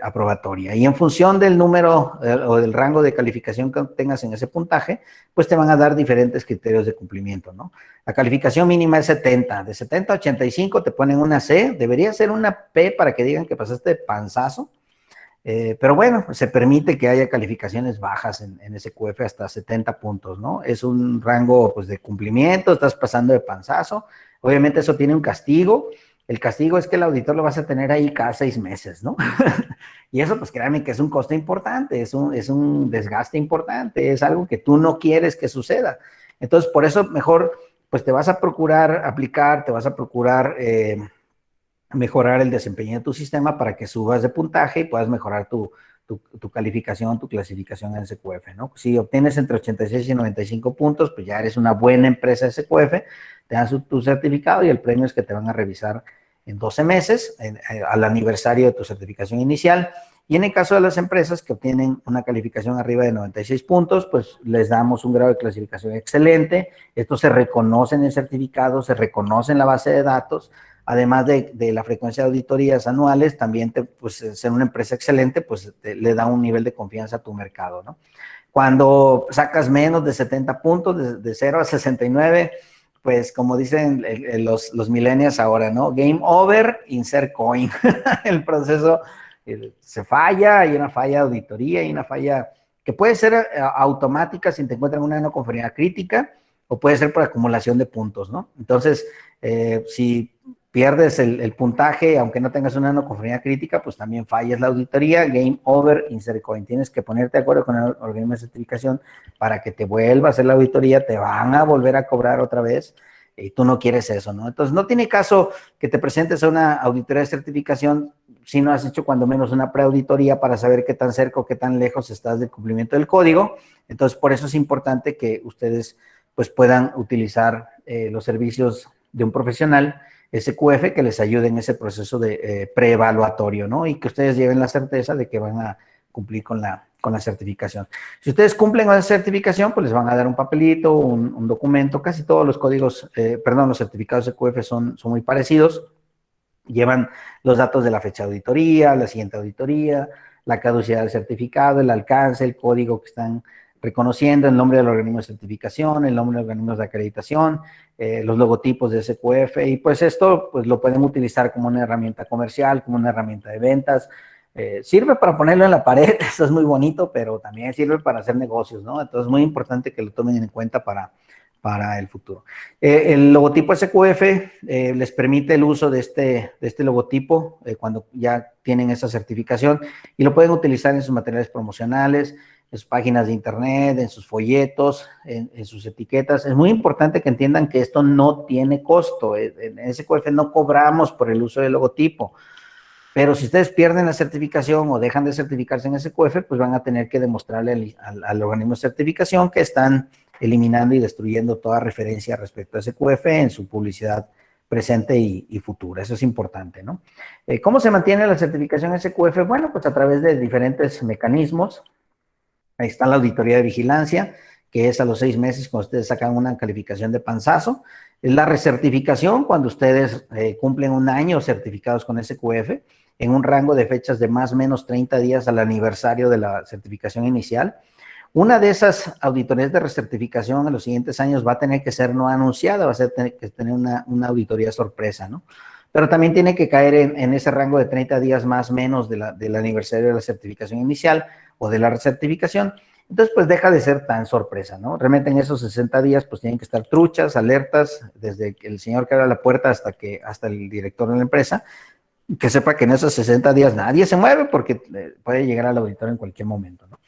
aprobatoria. Y en función del número o del rango de calificación que tengas en ese puntaje, pues te van a dar diferentes criterios de cumplimiento, ¿no? La calificación mínima es 70. De 70 a 85 te ponen una C. Debería ser una P para que digan que pasaste de panzazo. Pero bueno, se permite que haya calificaciones bajas en SQF hasta 70 puntos, ¿no? Es un rango pues, de cumplimiento, estás pasando de panzazo. Obviamente eso tiene un castigo. El castigo es que el auditor lo vas a tener ahí cada 6 meses, ¿no? Y eso, pues créanme que es un costo importante, es un desgaste importante, es algo que tú no quieres que suceda. Entonces, por eso mejor, pues te vas a procurar aplicar, te vas a procurar mejorar el desempeño de tu sistema para que subas de puntaje y puedas mejorar tu calificación, tu clasificación en SQF, ¿no? Si obtienes entre 86 y 95 puntos, pues ya eres una buena empresa SQF, te dan tu certificado y el premio es que te van a revisar en 12 meses, al aniversario de tu certificación inicial. Y en el caso de las empresas que obtienen una calificación arriba de 96 puntos, pues les damos un grado de clasificación excelente. Esto se reconoce en el certificado, se reconoce en la base de datos. Además de la frecuencia de auditorías anuales, también pues, ser una empresa excelente, pues le da un nivel de confianza a tu mercado, ¿no? Cuando sacas menos de 70 puntos, de 0 a 69, pues como dicen los millennials ahora, ¿no? Game over, insert coin. El proceso se falla, hay una falla de auditoría, hay una falla que puede ser automática si te encuentran una no conformidad crítica o puede ser por acumulación de puntos, ¿no? Entonces, si pierdes el puntaje, aunque no tengas una no conformidad crítica, pues también fallas la auditoría, game over, insert coin. Tienes que ponerte de acuerdo con el organismo de certificación para que te vuelva a hacer la auditoría, te van a volver a cobrar otra vez y tú no quieres eso, ¿no? Entonces, no tiene caso que te presentes a una auditoría de certificación si no has hecho cuando menos una preauditoría para saber qué tan cerca o qué tan lejos estás del cumplimiento del código. Entonces, por eso es importante que ustedes pues puedan utilizar los servicios de un profesional SQF que les ayude en ese proceso de preevaluatorio, ¿no? Y que ustedes lleven la certeza de que van a cumplir con la certificación. Si ustedes cumplen con esa certificación, pues les van a dar un papelito, un documento. Casi todos los códigos, los certificados SQF son muy parecidos. Llevan los datos de la fecha de auditoría, la siguiente auditoría, la caducidad del certificado, el alcance, el código que están reconociendo, el nombre del organismo de certificación, el nombre de organismos de acreditación, los logotipos de SQF, y pues esto pues lo pueden utilizar como una herramienta comercial, como una herramienta de ventas. Sirve para ponerlo en la pared, eso es muy bonito, pero también sirve para hacer negocios, ¿no? Entonces es muy importante que lo tomen en cuenta para el futuro. El logotipo SQF les permite el uso de este logotipo cuando ya tienen esa certificación y lo pueden utilizar en sus materiales promocionales, en sus páginas de internet, en sus folletos, en sus etiquetas. Es muy importante que entiendan que esto no tiene costo. En SQF no cobramos por el uso del logotipo. Pero si ustedes pierden la certificación o dejan de certificarse en SQF, pues van a tener que demostrarle al organismo de certificación que están eliminando y destruyendo toda referencia respecto a SQF en su publicidad presente y futura. Eso es importante, ¿no? ¿Cómo se mantiene la certificación SQF? Bueno, pues a través de diferentes mecanismos. Ahí está la auditoría de vigilancia, que es a los 6 meses cuando ustedes sacan una calificación de panzazo. Es la recertificación cuando ustedes cumplen un año certificados con SQF en un rango de fechas de más o menos 30 días al aniversario de la certificación inicial. Una de esas auditorías de recertificación en los siguientes años va a tener que ser no anunciada, va a tener que tener una auditoría sorpresa, ¿no? Pero también tiene que caer en ese rango de 30 días más o menos del aniversario de la certificación inicial o de la recertificación. Entonces, pues deja de ser tan sorpresa, ¿no? Realmente en esos 60 días, pues tienen que estar truchas, alertas, desde el señor que abre la puerta hasta el director de la empresa, que sepa que en esos 60 días nadie se mueve porque puede llegar al auditor en cualquier momento, ¿no?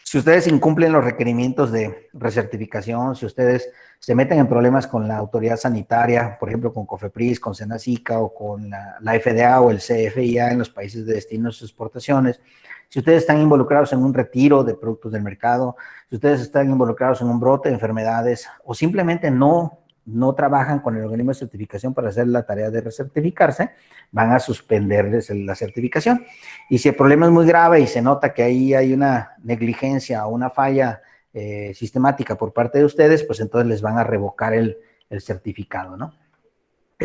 Si ustedes incumplen los requerimientos de recertificación, si ustedes se meten en problemas con la autoridad sanitaria, por ejemplo, con COFEPRIS, con SENACICA o con la FDA o el CFIA en los países de destino de sus exportaciones, si ustedes están involucrados en un retiro de productos del mercado, si ustedes están involucrados en un brote de enfermedades o simplemente no trabajan con el organismo de certificación para hacer la tarea de recertificarse, van a suspenderles la certificación. Y si el problema es muy grave y se nota que ahí hay una negligencia o una falla sistemática por parte de ustedes, pues entonces les van a revocar el certificado, ¿no?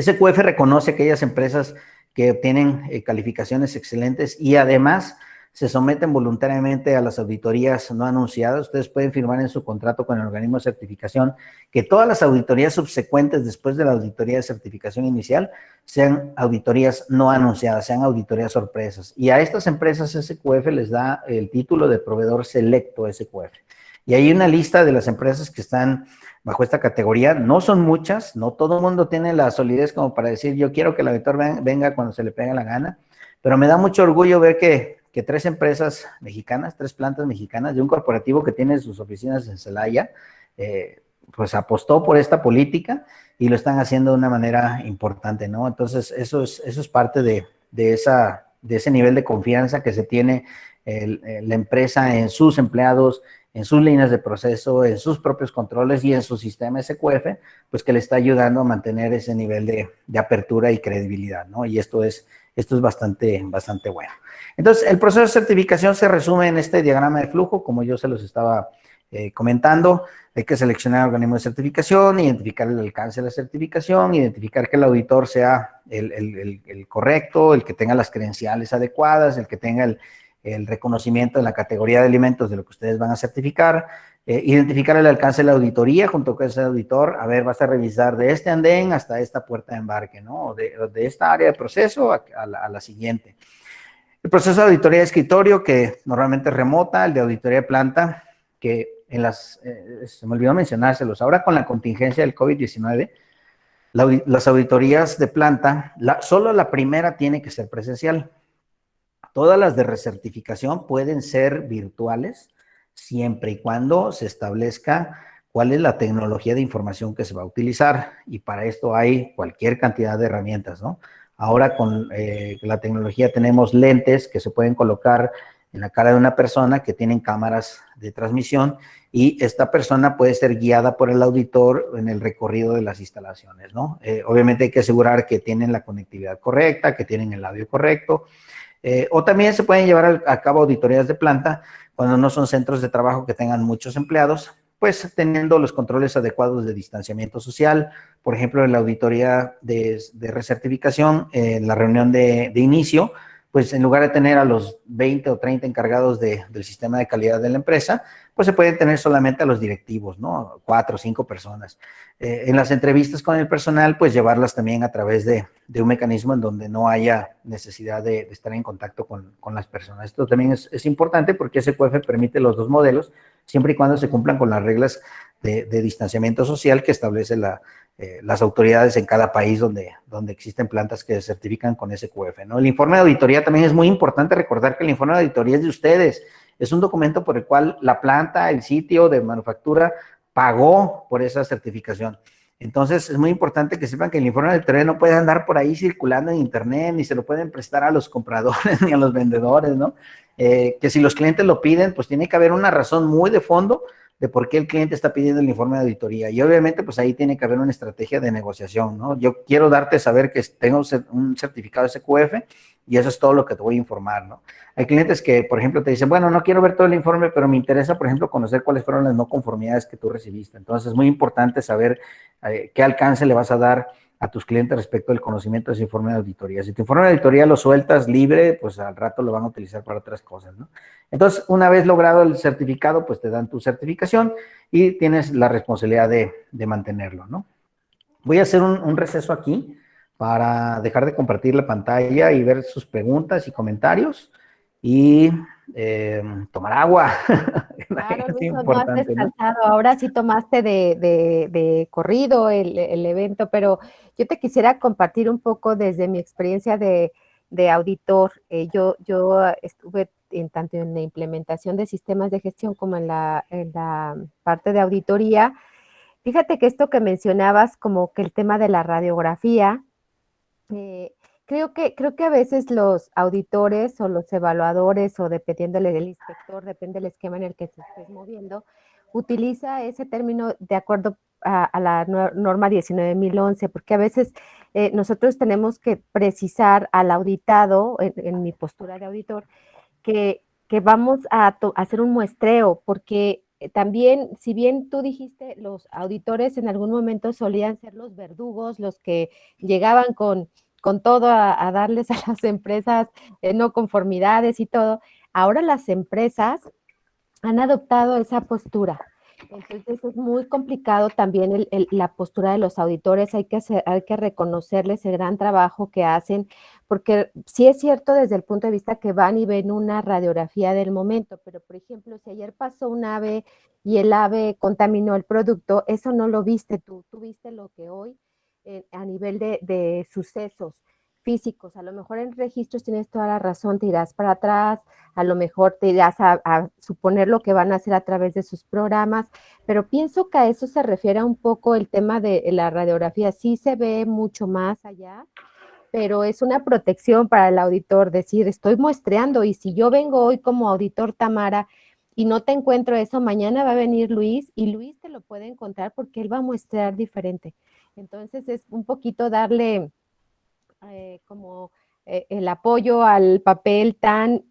SQF reconoce aquellas empresas que obtienen calificaciones excelentes y además se someten voluntariamente a las auditorías no anunciadas. Ustedes pueden firmar en su contrato con el organismo de certificación que todas las auditorías subsecuentes después de la auditoría de certificación inicial sean auditorías no anunciadas, sean auditorías sorpresas. Y a estas empresas SQF les da el título de proveedor selecto SQF. Y hay una lista de las empresas que están bajo esta categoría. No son muchas, no todo el mundo tiene la solidez como para decir yo quiero que el auditor venga cuando se le pegue la gana, pero me da mucho orgullo ver que 3 empresas mexicanas, 3 plantas mexicanas de un corporativo que tiene sus oficinas en Celaya, pues apostó por esta política y lo están haciendo de una manera importante, ¿no? Entonces, eso es parte de ese nivel de confianza que se tiene la empresa en sus empleados, en sus líneas de proceso, en sus propios controles y en su sistema SQF, pues que le está ayudando a mantener ese nivel de apertura y credibilidad, ¿no? Y esto es bastante bueno. Entonces, el proceso de certificación se resume en este diagrama de flujo, como yo se los estaba comentando. Hay que seleccionar el organismo de certificación, identificar el alcance de la certificación, identificar que el auditor sea el correcto, el que tenga las credenciales adecuadas, el que tenga el reconocimiento de la categoría de alimentos de lo que ustedes van a certificar, identificar el alcance de la auditoría junto con ese auditor. A ver, vas a revisar de este andén hasta esta puerta de embarque, ¿no? O de esta área de proceso a la siguiente. El proceso de auditoría de escritorio, que normalmente es remota, el de auditoría de planta, que se me olvidó mencionárselos, ahora con la contingencia del COVID-19, las auditorías de planta, solo la primera tiene que ser presencial. Todas las de recertificación pueden ser virtuales, siempre y cuando se establezca cuál es la tecnología de información que se va a utilizar, y para esto hay cualquier cantidad de herramientas, ¿no? Ahora con la tecnología tenemos lentes que se pueden colocar en la cara de una persona que tienen cámaras de transmisión, y esta persona puede ser guiada por el auditor en el recorrido de las instalaciones, ¿no? Obviamente hay que asegurar que tienen la conectividad correcta, que tienen el audio correcto, o también se pueden llevar a cabo auditorías de planta cuando no son centros de trabajo que tengan muchos empleados, pues teniendo los controles adecuados de distanciamiento social. Por ejemplo, en la auditoría de recertificación, en la reunión de inicio, pues en lugar de tener a los 20 o 30 encargados del sistema de calidad de la empresa, pues se pueden tener solamente a los directivos, ¿no? 4 o 5 personas. En las entrevistas con el personal, pues llevarlas también a través de un mecanismo en donde no haya necesidad de estar en contacto con las personas. Esto también es importante porque SQF permite los dos modelos, siempre y cuando se cumplan con las reglas de distanciamiento social que establece las autoridades en cada país donde existen plantas que se certifican con SQF, ¿no? El informe de auditoría también es muy importante recordar que el informe de auditoría es de ustedes. Es un documento por el cual la planta, el sitio de manufactura pagó por esa certificación. Entonces, es muy importante que sepan que el informe de auditoría no puede andar por ahí circulando en internet, ni se lo pueden prestar a los compradores ni a los vendedores, ¿no? Que si los clientes lo piden, pues tiene que haber una razón muy de fondo de por qué el cliente está pidiendo el informe de auditoría. Y obviamente, pues ahí tiene que haber una estrategia de negociación, ¿no? Yo quiero darte a saber que tengo un certificado SQF y eso es todo lo que te voy a informar, ¿no? Hay clientes que, por ejemplo, te dicen, bueno, no quiero ver todo el informe, pero me interesa, por ejemplo, conocer cuáles fueron las no conformidades que tú recibiste. Entonces, es muy importante saber qué alcance le vas a dar a tus clientes respecto al conocimiento de ese informe de auditoría. Si tu informe de auditoría lo sueltas libre, pues al rato lo van a utilizar para otras cosas, ¿no? Entonces, una vez logrado el certificado, pues te dan tu certificación y tienes la responsabilidad de mantenerlo, ¿no? Voy a hacer un receso aquí para dejar de compartir la pantalla y ver sus preguntas y comentarios y tomar agua. Claro, Es Luis, no has importante, ¿no? descansado. Ahora sí tomaste de corrido el evento, pero yo te quisiera compartir un poco desde mi experiencia de auditor. Yo estuve tanto en la implementación de sistemas de gestión como en la parte de auditoría. Fíjate que esto que mencionabas, como que el tema de la radiografía, eh, creo que a veces los auditores o los evaluadores, o dependiéndole del inspector, depende del esquema en el que se estés moviendo, utiliza ese término de acuerdo a la norma 19.011, porque a veces nosotros tenemos que precisar al auditado, en mi postura de auditor, que vamos a hacer un muestreo, porque también, si bien tú dijiste, los auditores en algún momento solían ser los verdugos, los que llegaban con todo a darles a las empresas no conformidades y todo. Ahora las empresas han adoptado esa postura. Entonces es muy complicado también la postura de los auditores. Hay que reconocerles el gran trabajo que hacen, porque sí es cierto desde el punto de vista que van y ven una radiografía del momento, pero por ejemplo, si ayer pasó un ave y el ave contaminó el producto, eso no lo viste tú viste lo que hoy a nivel de sucesos físicos. A lo mejor en registros tienes toda la razón, te irás para atrás, a lo mejor te irás a suponer lo que van a hacer a través de sus programas, pero pienso que a eso se refiere un poco el tema de la radiografía. Sí se ve mucho más allá, pero es una protección para el auditor, decir, estoy muestreando, y si yo vengo hoy como auditor Tamara y no te encuentro eso, mañana va a venir Luis y Luis te lo puede encontrar porque él va a muestrear diferente. Entonces es un poquito darle como el apoyo al papel tan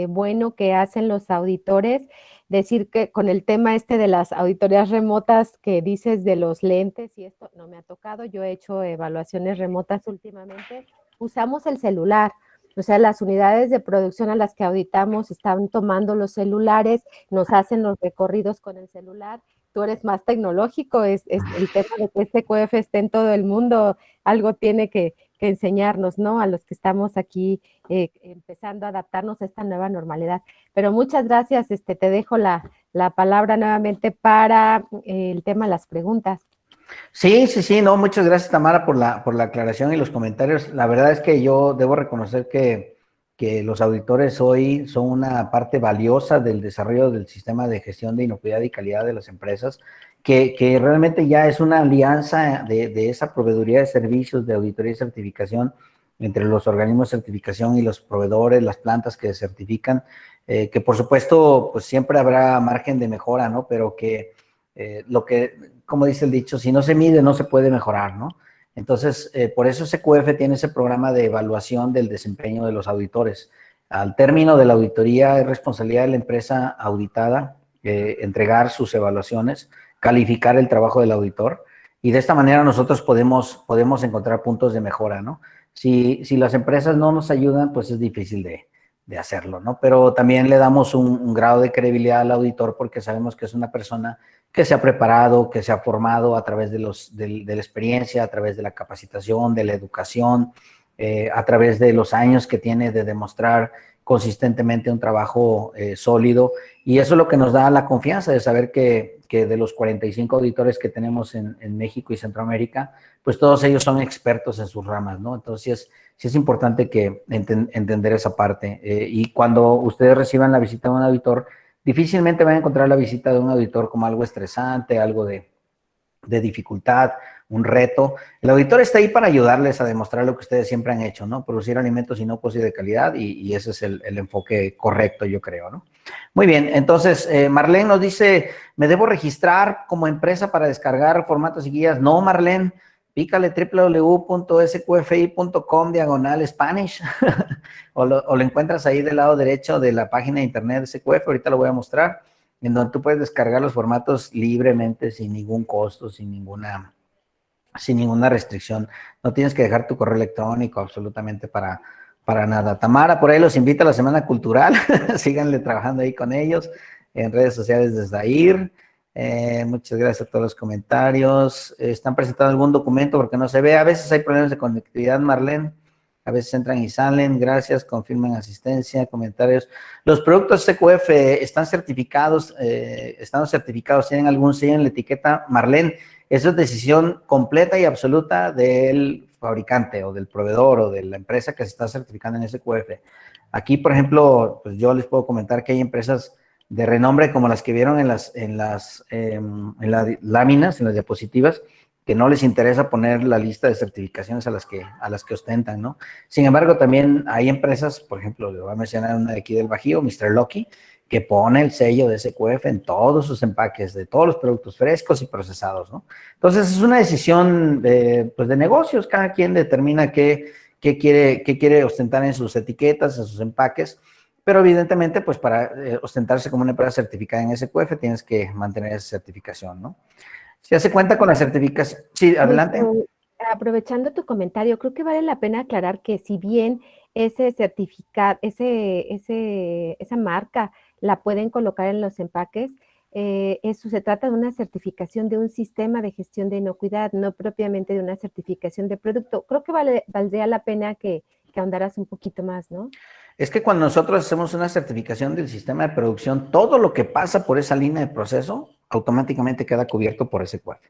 bueno que hacen los auditores. Decir que con el tema este de las auditorías remotas que dices de los lentes, y esto no me ha tocado, yo he hecho evaluaciones remotas últimamente, usamos el celular. O sea, las unidades de producción a las que auditamos están tomando los celulares, nos hacen los recorridos con el celular. Tú eres más tecnológico, es el tema de que este QF esté en todo el mundo, algo tiene que enseñarnos, ¿no? A los que estamos aquí empezando a adaptarnos a esta nueva normalidad. Pero muchas gracias, te dejo la palabra nuevamente para el tema de las preguntas. Sí, no, muchas gracias, Tamara, por la aclaración y los comentarios. La verdad es que yo debo reconocer que los auditores hoy son una parte valiosa del desarrollo del sistema de gestión de inocuidad y calidad de las empresas, que realmente ya es una alianza de esa proveeduría de servicios de auditoría y certificación entre los organismos de certificación y los proveedores, las plantas que certifican, que por supuesto, pues siempre habrá margen de mejora, ¿no? Pero que como dice el dicho, si no se mide, no se puede mejorar, ¿no? Entonces, por eso SQF tiene ese programa de evaluación del desempeño de los auditores. Al término de la auditoría, es responsabilidad de la empresa auditada entregar sus evaluaciones, calificar el trabajo del auditor, y de esta manera nosotros podemos encontrar puntos de mejora, ¿no? Si las empresas no nos ayudan, pues es difícil de hacerlo, ¿no? Pero también le damos un grado de credibilidad al auditor porque sabemos que es una persona que se ha preparado, que se ha formado a través de la experiencia, a través de la capacitación, de la educación, a través de los años que tiene de demostrar consistentemente un trabajo sólido, y eso es lo que nos da la confianza de saber que de los 45 auditores que tenemos en México y Centroamérica, pues todos ellos son expertos en sus ramas, ¿no? Entonces, sí es importante que entender esa parte. Y cuando ustedes reciban la visita de un auditor, difícilmente van a encontrar la visita de un auditor como algo estresante, algo de dificultad, un reto. El auditor está ahí para ayudarles a demostrar lo que ustedes siempre han hecho, ¿no? Producir alimentos inocuos y de calidad, y ese es el enfoque correcto, yo creo, ¿no? Muy bien, entonces, Marlene nos dice, ¿me debo registrar como empresa para descargar formatos y guías? No, Marlene, pícale www.sqfi.com/Spanish o lo encuentras ahí del lado derecho de la página de internet de SQF, ahorita lo voy a mostrar, en donde tú puedes descargar los formatos libremente, sin ningún costo, sin ninguna restricción. No tienes que dejar tu correo electrónico absolutamente para nada. Tamara, por ahí los invita a la Semana Cultural. Síganle trabajando ahí con ellos en redes sociales de Zair. Muchas gracias a todos los comentarios. ¿Están presentando algún documento porque no se ve? A veces hay problemas de conectividad, Marlene. A veces entran y salen. Gracias, confirman asistencia, comentarios. Los productos CQF están certificados, tienen algún sello en la etiqueta, Marlene. Eso es decisión completa y absoluta del fabricante o del proveedor o de la empresa que se está certificando en SQF. Aquí, por ejemplo, pues yo les puedo comentar que hay empresas de renombre como las que vieron en las láminas, en las diapositivas, que no les interesa poner la lista de certificaciones a las que ostentan, ¿no? Sin embargo, también hay empresas, por ejemplo, le voy a mencionar una de aquí del Bajío, Mr. Lucky, que pone el sello de SQF en todos sus empaques, de todos los productos frescos y procesados, ¿no? Entonces, es una decisión pues de negocios, cada quien determina qué quiere ostentar en sus etiquetas, en sus empaques, pero evidentemente, pues para ostentarse como una empresa certificada en SQF, tienes que mantener esa certificación, ¿no? Si hace cuenta con la certificación. Sí, adelante. Aprovechando tu comentario, creo que vale la pena aclarar que si bien ese certificado, esa marca la pueden colocar en los empaques, eso se trata de una certificación de un sistema de gestión de inocuidad, no propiamente de una certificación de producto. Creo que valdría la pena que ahondaras un poquito más, ¿no? Es que cuando nosotros hacemos una certificación del sistema de producción, todo lo que pasa por esa línea de proceso automáticamente queda cubierto por SQF.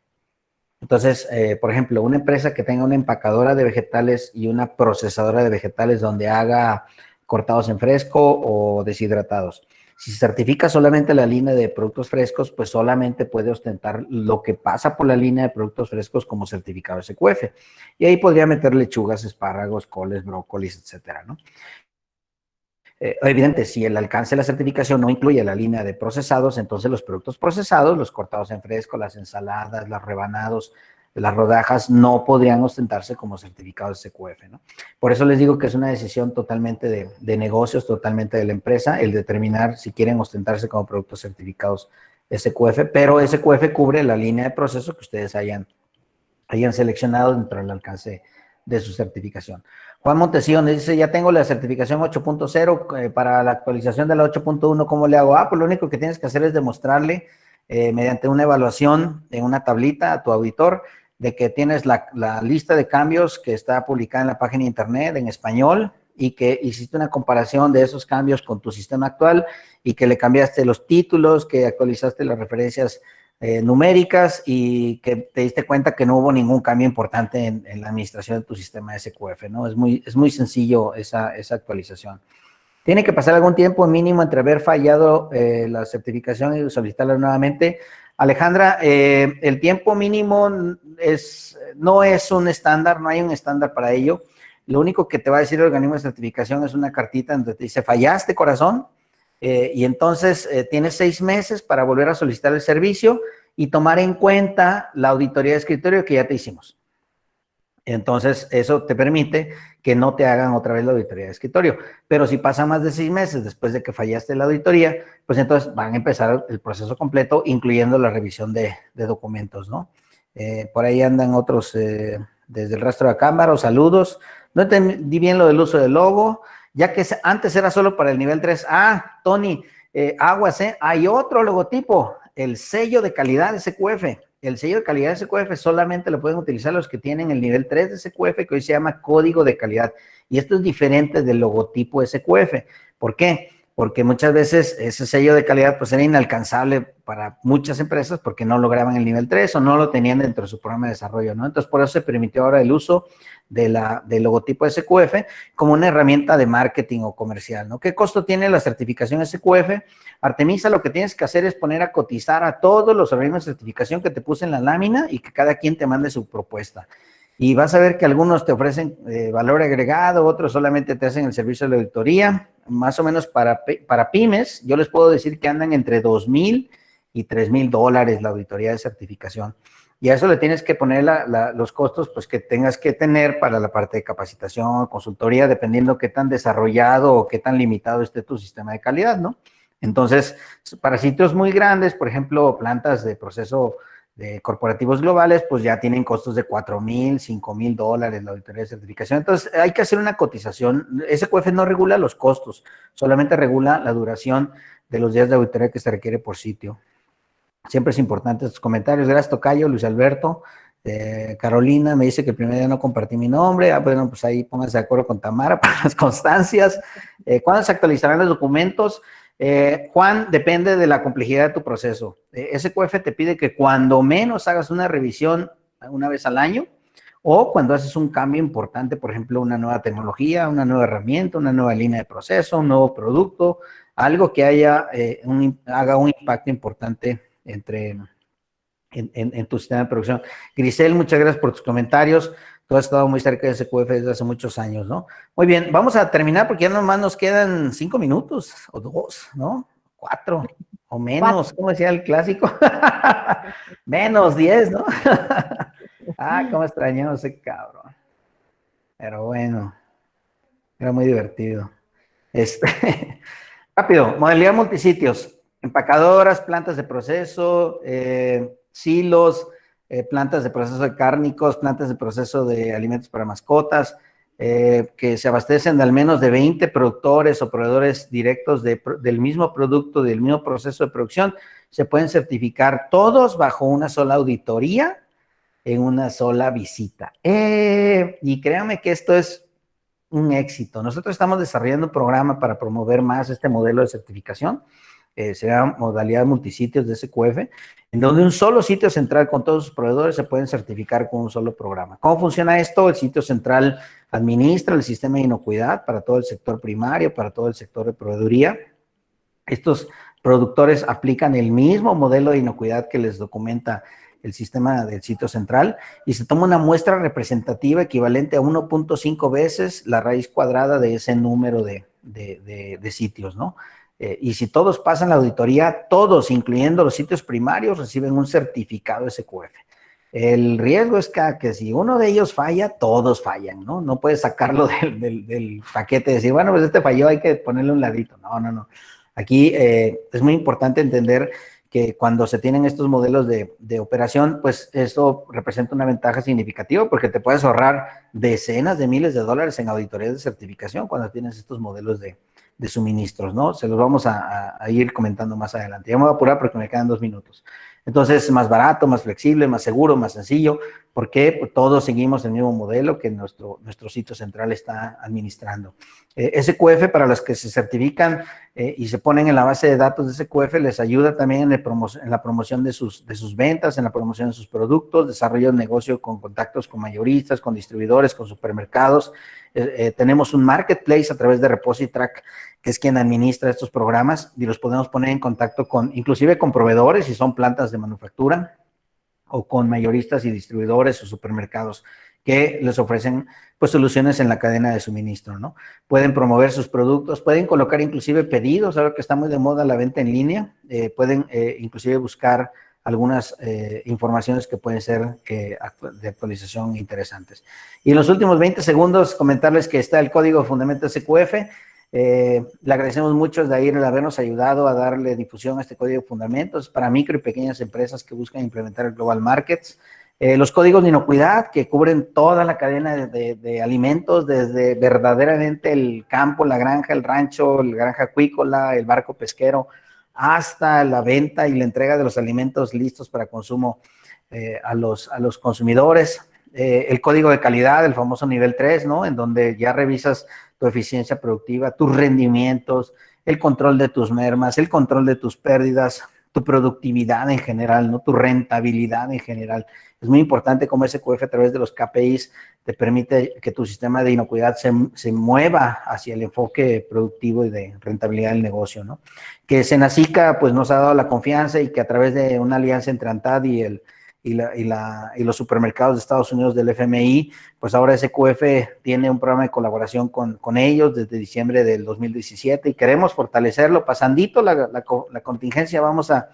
Entonces, por ejemplo, una empresa que tenga una empacadora de vegetales y una procesadora de vegetales donde haga cortados en fresco o deshidratados. Si se certifica solamente la línea de productos frescos, pues solamente puede ostentar lo que pasa por la línea de productos frescos como certificado SQF. Y ahí podría meter lechugas, espárragos, coles, brócolis, etcétera, ¿no? Evidente, si el alcance de la certificación no incluye la línea de procesados, entonces los productos procesados, los cortados en fresco, las ensaladas, los rebanados, las rodajas, no podrían ostentarse como certificados SQF, ¿no? Por eso les digo que es una decisión totalmente de negocios, totalmente de la empresa, el determinar si quieren ostentarse como productos certificados SQF, pero SQF cubre la línea de proceso que ustedes hayan seleccionado dentro del alcance de su certificación. Juan Montesión dice, ya tengo la certificación 8.0, para la actualización de la 8.1, ¿cómo le hago? Pues lo único que tienes que hacer es demostrarle mediante una evaluación en una tablita a tu auditor de que tienes la lista de cambios que está publicada en la página de internet en español y que hiciste una comparación de esos cambios con tu sistema actual y que le cambiaste los títulos, que actualizaste las referencias numéricas y que te diste cuenta que no hubo ningún cambio importante en la administración de tu sistema SQF, ¿no? Es muy sencillo esa actualización. Tiene que pasar algún tiempo mínimo entre haber fallado la certificación y solicitarla nuevamente. Alejandra, el tiempo mínimo no es un estándar, no hay un estándar para ello. Lo único que te va a decir el organismo de certificación es una cartita donde te dice, fallaste, corazón, y entonces tienes 6 meses para volver a solicitar el servicio y tomar en cuenta la auditoría de escritorio que ya te hicimos. Entonces, eso te permite que no te hagan otra vez la auditoría de escritorio. Pero si pasa más de 6 meses después de que fallaste la auditoría, pues entonces van a empezar el proceso completo, incluyendo la revisión de documentos, ¿no? Por ahí andan otros desde el rastro de cámara, saludos. No entendí bien lo del uso del logo, ya que antes era solo para el nivel 3. Ah, Tony, aguas, hay otro logotipo, el sello de calidad SQF. El sello de calidad SQF solamente lo pueden utilizar los que tienen el nivel 3 de SQF, que hoy se llama código de calidad. Y esto es diferente del logotipo SQF. ¿Por qué? Porque muchas veces ese sello de calidad pues era inalcanzable para muchas empresas porque no lograban el nivel 3 o no lo tenían dentro de su programa de desarrollo, ¿no? Entonces, por eso se permitió ahora el uso del logotipo SQF como una herramienta de marketing o comercial, ¿no? ¿Qué costo tiene la certificación SQF? Artemisa, lo que tienes que hacer es poner a cotizar a todos los organismos de certificación que te puse en la lámina y que cada quien te mande su propuesta. Y vas a ver que algunos te ofrecen valor agregado, otros solamente te hacen el servicio de auditoría, más o menos para pymes, yo les puedo decir que andan entre $2,000 y $3,000 la auditoría de certificación. Y a eso le tienes que poner los costos pues, que tengas que tener para la parte de capacitación, consultoría, dependiendo qué tan desarrollado o qué tan limitado esté tu sistema de calidad, ¿no? Entonces, para sitios muy grandes, por ejemplo, plantas de proceso de corporativos globales, pues ya tienen costos de $4,000, $5,000 la auditoría de certificación. Entonces, hay que hacer una cotización. SQF no regula los costos, solamente regula la duración de los días de auditoría que se requiere por sitio. Siempre es importante estos comentarios. Gracias, tocayo, Luis Alberto. Carolina me dice que el primer día no compartí mi nombre. Ah, bueno, pues ahí pónganse de acuerdo con Tamara para las constancias. ¿Cuándo se actualizarán los documentos? Juan, depende de la complejidad de tu proceso. SQF te pide que cuando menos hagas una revisión una vez al año o cuando haces un cambio importante, por ejemplo, una nueva tecnología, una nueva herramienta, una nueva línea de proceso, un nuevo producto, algo que haga un impacto importante en tu sistema de producción. Grisel, muchas gracias por tus comentarios. Tú has estado muy cerca de SQF desde hace muchos años, ¿no? Muy bien, vamos a terminar porque ya nomás nos quedan 5 minutos, o 2, ¿no? 4, o menos, ¿cómo decía el clásico? Menos 10, ¿no? Cómo extrañamos ese cabrón. Pero bueno, era muy divertido. Rápido, modalidad multisitios, empacadoras, plantas de proceso, silos, plantas de proceso de cárnicos, plantas de proceso de alimentos para mascotas, que se abastecen de al menos de 20 productores o proveedores directos del mismo producto, del mismo proceso de producción, se pueden certificar todos bajo una sola auditoría en una sola visita. Y créanme que esto es un éxito. Nosotros estamos desarrollando un programa para promover más este modelo de certificación, se llama modalidad multisitios de SQF, en donde un solo sitio central con todos sus proveedores se pueden certificar con un solo programa. ¿Cómo funciona esto? El sitio central administra el sistema de inocuidad para todo el sector primario, para todo el sector de proveeduría. Estos productores aplican el mismo modelo de inocuidad que les documenta el sistema del sitio central y se toma una muestra representativa equivalente a 1.5 veces la raíz cuadrada de ese número de sitios, ¿no? Y si todos pasan la auditoría, todos, incluyendo los sitios primarios, reciben un certificado SQF. El riesgo es que si uno de ellos falla, todos fallan, ¿no? No puedes sacarlo del paquete y decir, bueno, pues este falló, hay que ponerle un ladito. No, no, no. Aquí es muy importante entender que cuando se tienen estos modelos de operación, pues eso representa una ventaja significativa porque te puedes ahorrar decenas de miles de dólares en auditorías de certificación cuando tienes estos modelos de suministros, ¿no? Se los vamos a ir comentando más adelante. Ya me voy a apurar porque me quedan 2 minutos. Entonces, es más barato, más flexible, más seguro, más sencillo, porque pues, todos seguimos el mismo modelo que nuestro sitio central está administrando. SQF, para los que se certifican y se ponen en la base de datos de SQF, les ayuda también en la promoción de sus ventas, en la promoción de sus productos, desarrollo de negocio con contactos con mayoristas, con distribuidores, con supermercados. Tenemos un marketplace a través de ReposiTrak, que es quien administra estos programas, y los podemos poner en contacto inclusive con proveedores, si son plantas de manufactura, o con mayoristas y distribuidores o supermercados que les ofrecen pues soluciones en la cadena de suministro, ¿no? Pueden promover sus productos, pueden colocar inclusive pedidos, ahora que está muy de moda la venta en línea, pueden inclusive buscar algunas informaciones que pueden ser de actualización interesantes. Y en los últimos 20 segundos comentarles que está el código Fundamento SQF. Le agradecemos mucho a Zahir el habernos ayudado a darle difusión a este código de fundamentos para micro y pequeñas empresas que buscan implementar el Global Markets. Los códigos de inocuidad que cubren toda la cadena de alimentos, desde verdaderamente el campo, la granja, el rancho, la granja acuícola, el barco pesquero, hasta la venta y la entrega de los alimentos listos para consumo a los consumidores. El código de calidad, el famoso nivel 3, ¿no? En donde ya revisas tu eficiencia productiva, tus rendimientos, el control de tus mermas, el control de tus pérdidas, tu productividad en general, ¿no? Tu rentabilidad en general. Es muy importante cómo SQF a través de los KPIs te permite que tu sistema de inocuidad se mueva hacia el enfoque productivo y de rentabilidad del negocio, ¿no? Que Senacica pues nos ha dado la confianza y que a través de una alianza entre ANTAD y los supermercados de Estados Unidos del FMI, pues ahora SQF tiene un programa de colaboración con ellos desde diciembre del 2017 y queremos fortalecerlo. Pasandito la contingencia, vamos a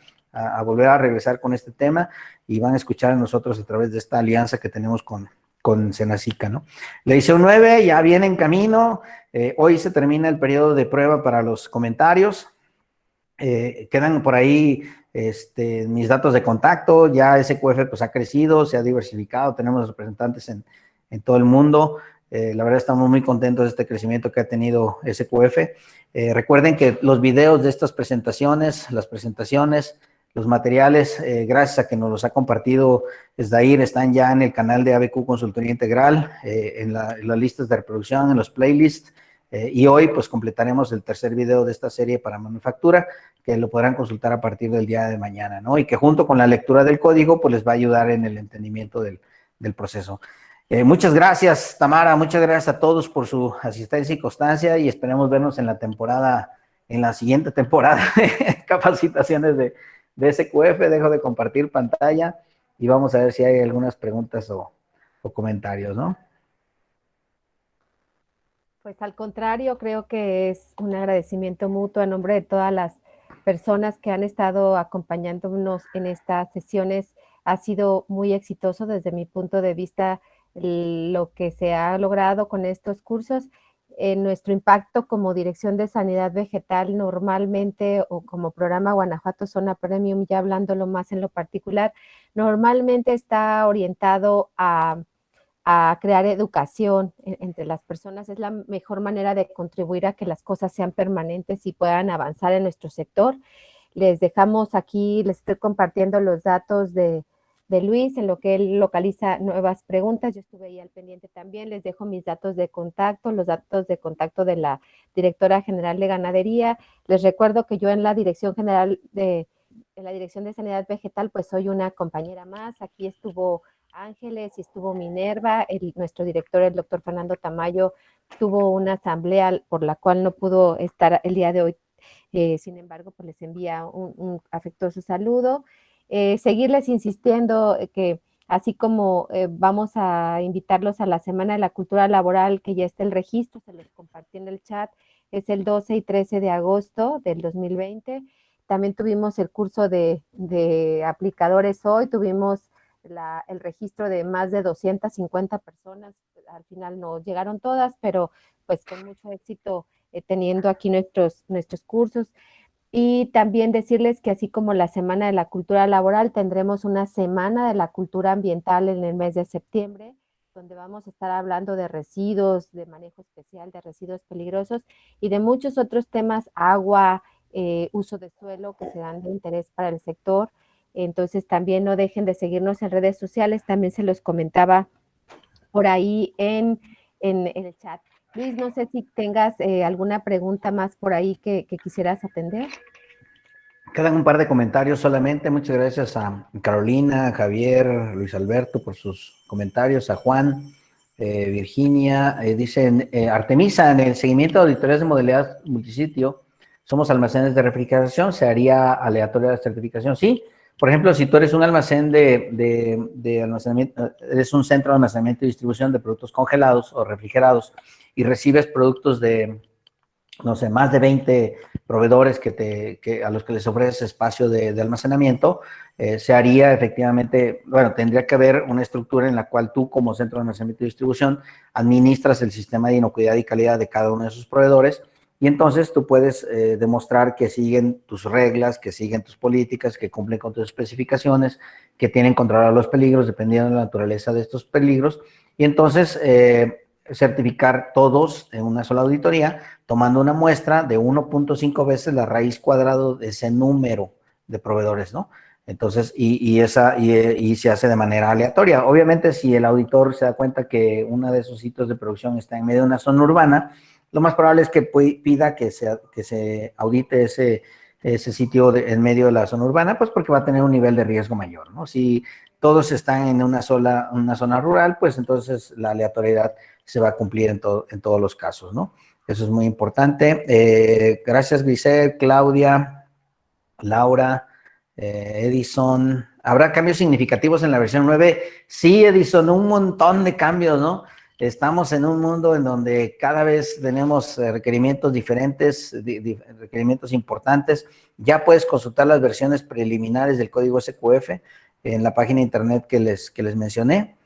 volver a regresar con este tema y van a escuchar a nosotros a través de esta alianza que tenemos con Senacica, ¿no? La edición 9 ya viene en camino. Hoy se termina el periodo de prueba para los comentarios. Quedan por ahí mis datos de contacto. Ya SQF pues ha crecido, se ha diversificado, tenemos representantes en todo el mundo. La verdad estamos muy contentos de este crecimiento que ha tenido SQF. Recuerden que los videos de estas presentaciones, las presentaciones, los materiales, gracias a que nos los ha compartido Zahir, están ya en el canal de ABQ Consultoría Integral, en las listas de reproducción, en los playlists, y hoy pues completaremos el tercer video de esta serie para manufactura, que lo podrán consultar a partir del día de mañana, ¿no? Y que junto con la lectura del código pues les va a ayudar en el entendimiento del proceso. Muchas gracias, Tamara, muchas gracias a todos por su asistencia y constancia y esperemos vernos en la siguiente temporada de capacitaciones de SQF. Dejo de compartir pantalla y vamos a ver si hay algunas preguntas o comentarios, ¿no? Pues al contrario, creo que es un agradecimiento mutuo a nombre de todas las personas que han estado acompañándonos en estas sesiones. Ha sido muy exitoso desde mi punto de vista lo que se ha logrado con estos cursos. Nuestro impacto como Dirección de Sanidad Vegetal normalmente o como programa Guanajuato Zona Premium, ya hablándolo más en lo particular, normalmente está orientado a crear educación entre las personas. Es la mejor manera de contribuir a que las cosas sean permanentes y puedan avanzar en nuestro sector. Les dejamos aquí, les estoy compartiendo los datos de Luis en lo que él localiza nuevas preguntas. Yo estuve ahí al pendiente también. Les dejo mis datos de contacto, los datos de contacto de la directora general de ganadería. Les recuerdo que yo en la dirección general en la Dirección de Sanidad Vegetal, pues soy una compañera más. Aquí estuvo Ángeles y estuvo Minerva. Nuestro director, el doctor Fernando Tamayo, tuvo una asamblea por la cual no pudo estar el día de hoy. Sin embargo, pues les envía un afectuoso saludo. Seguirles insistiendo que así como vamos a invitarlos a la Semana de la Cultura Laboral, que ya está el registro, se los compartí en el chat, es el 12 y 13 de agosto del 2020. También tuvimos el curso de aplicadores hoy, tuvimos el registro de más de 250 personas, al final no llegaron todas, pero pues con mucho éxito teniendo aquí nuestros cursos. Y también decirles que así como la Semana de la Cultura Laboral, tendremos una Semana de la Cultura Ambiental en el mes de septiembre, donde vamos a estar hablando de residuos, de manejo especial de residuos peligrosos y de muchos otros temas, agua, uso de suelo, que serán de interés para el sector. Entonces también no dejen de seguirnos en redes sociales, también se los comentaba por ahí en el chat. Luis, no sé si tengas alguna pregunta más por ahí que quisieras atender. Quedan un par de comentarios solamente. Muchas gracias a Carolina, a Javier, Luis Alberto por sus comentarios, a Juan, Virginia, dicen, Artemisa, en el seguimiento de auditorías de modalidad multisitio, somos almacenes de refrigeración, ¿se haría aleatoria la certificación? Sí. Por ejemplo, si tú eres un almacén de almacenamiento, eres un centro de almacenamiento y distribución de productos congelados o refrigerados y recibes productos de, no sé, más de 20 proveedores a los que les ofreces espacio de almacenamiento, se haría efectivamente, bueno, tendría que haber una estructura en la cual tú como centro de almacenamiento y distribución administras el sistema de inocuidad y calidad de cada uno de esos proveedores y entonces tú puedes demostrar que siguen tus reglas, que siguen tus políticas, que cumplen con tus especificaciones, que tienen controlados los peligros dependiendo de la naturaleza de estos peligros y entonces certificar todos en una sola auditoría tomando una muestra de 1.5 veces la raíz cuadrada de ese número de proveedores, ¿no? Entonces, y se hace de manera aleatoria. Obviamente, si el auditor se da cuenta que uno de esos sitios de producción está en medio de una zona urbana, lo más probable es que pida que se audite ese sitio en medio de la zona urbana, pues porque va a tener un nivel de riesgo mayor, ¿no? Si todos están en una zona rural, pues entonces la aleatoriedad se va a cumplir en todos los casos, ¿no? Eso es muy importante. Gracias, Grisel, Claudia, Laura, Edison. ¿Habrá cambios significativos en la versión 9? Sí, Edison, un montón de cambios, ¿no? Estamos en un mundo en donde cada vez tenemos requerimientos diferentes, requerimientos importantes. Ya puedes consultar las versiones preliminares del código SQF en la página de internet que les mencioné.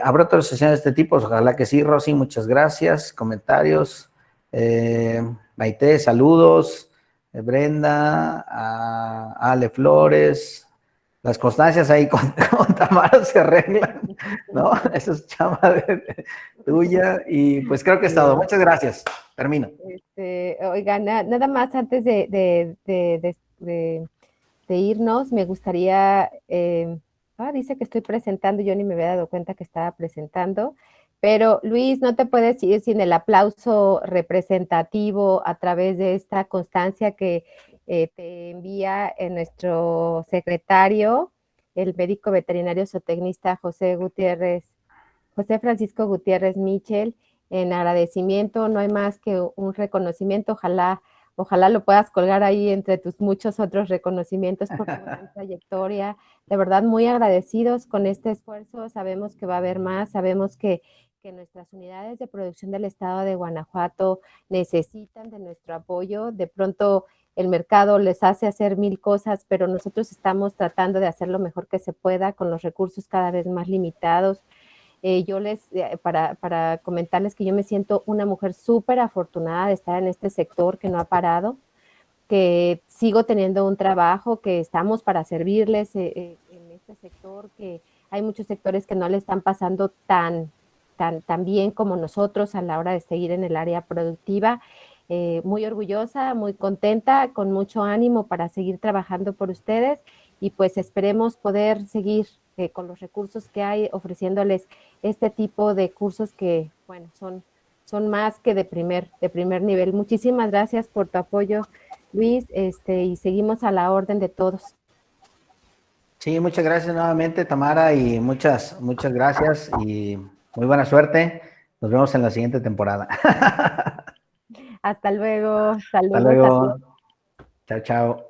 ¿Habrá otras sesiones de este tipo? Ojalá que sí, Rosy, muchas gracias. Comentarios. Maite, saludos. Brenda, Ale Flores. Las constancias ahí con Tamara se arreglan, ¿no? Eso es chama tuya. Y pues creo que es todo. Muchas gracias. Termino. Oigan, nada más antes de irnos, me gustaría, dice que estoy presentando, yo ni me había dado cuenta que estaba presentando, pero Luis, no te puedes ir sin el aplauso representativo a través de esta constancia que te envía nuestro secretario, el médico veterinario zootecnista José Francisco Gutiérrez Michel, en agradecimiento. No hay más que un reconocimiento, ojalá lo puedas colgar ahí entre tus muchos otros reconocimientos por tu gran trayectoria. De verdad, muy agradecidos con este esfuerzo. Sabemos que va a haber más, sabemos que nuestras unidades de producción del estado de Guanajuato necesitan de nuestro apoyo. De pronto el mercado les hace hacer 1000 cosas, pero nosotros estamos tratando de hacer lo mejor que se pueda con los recursos cada vez más limitados. Para comentarles que yo me siento una mujer súper afortunada de estar en este sector que no ha parado, que sigo teniendo un trabajo, que estamos para servirles en este sector, que hay muchos sectores que no le están pasando tan bien como nosotros a la hora de seguir en el área productiva. Muy orgullosa, muy contenta, con mucho ánimo para seguir trabajando por ustedes y pues esperemos poder seguir con los recursos que hay, ofreciéndoles este tipo de cursos que, bueno, son más que de primer nivel. Muchísimas gracias por tu apoyo, Luis, y seguimos a la orden de todos. Sí, muchas gracias nuevamente, Tamara, y muchas gracias y muy buena suerte. Nos vemos en la siguiente temporada. Hasta luego. Saludos. Hasta luego. A todos. Chao, chao.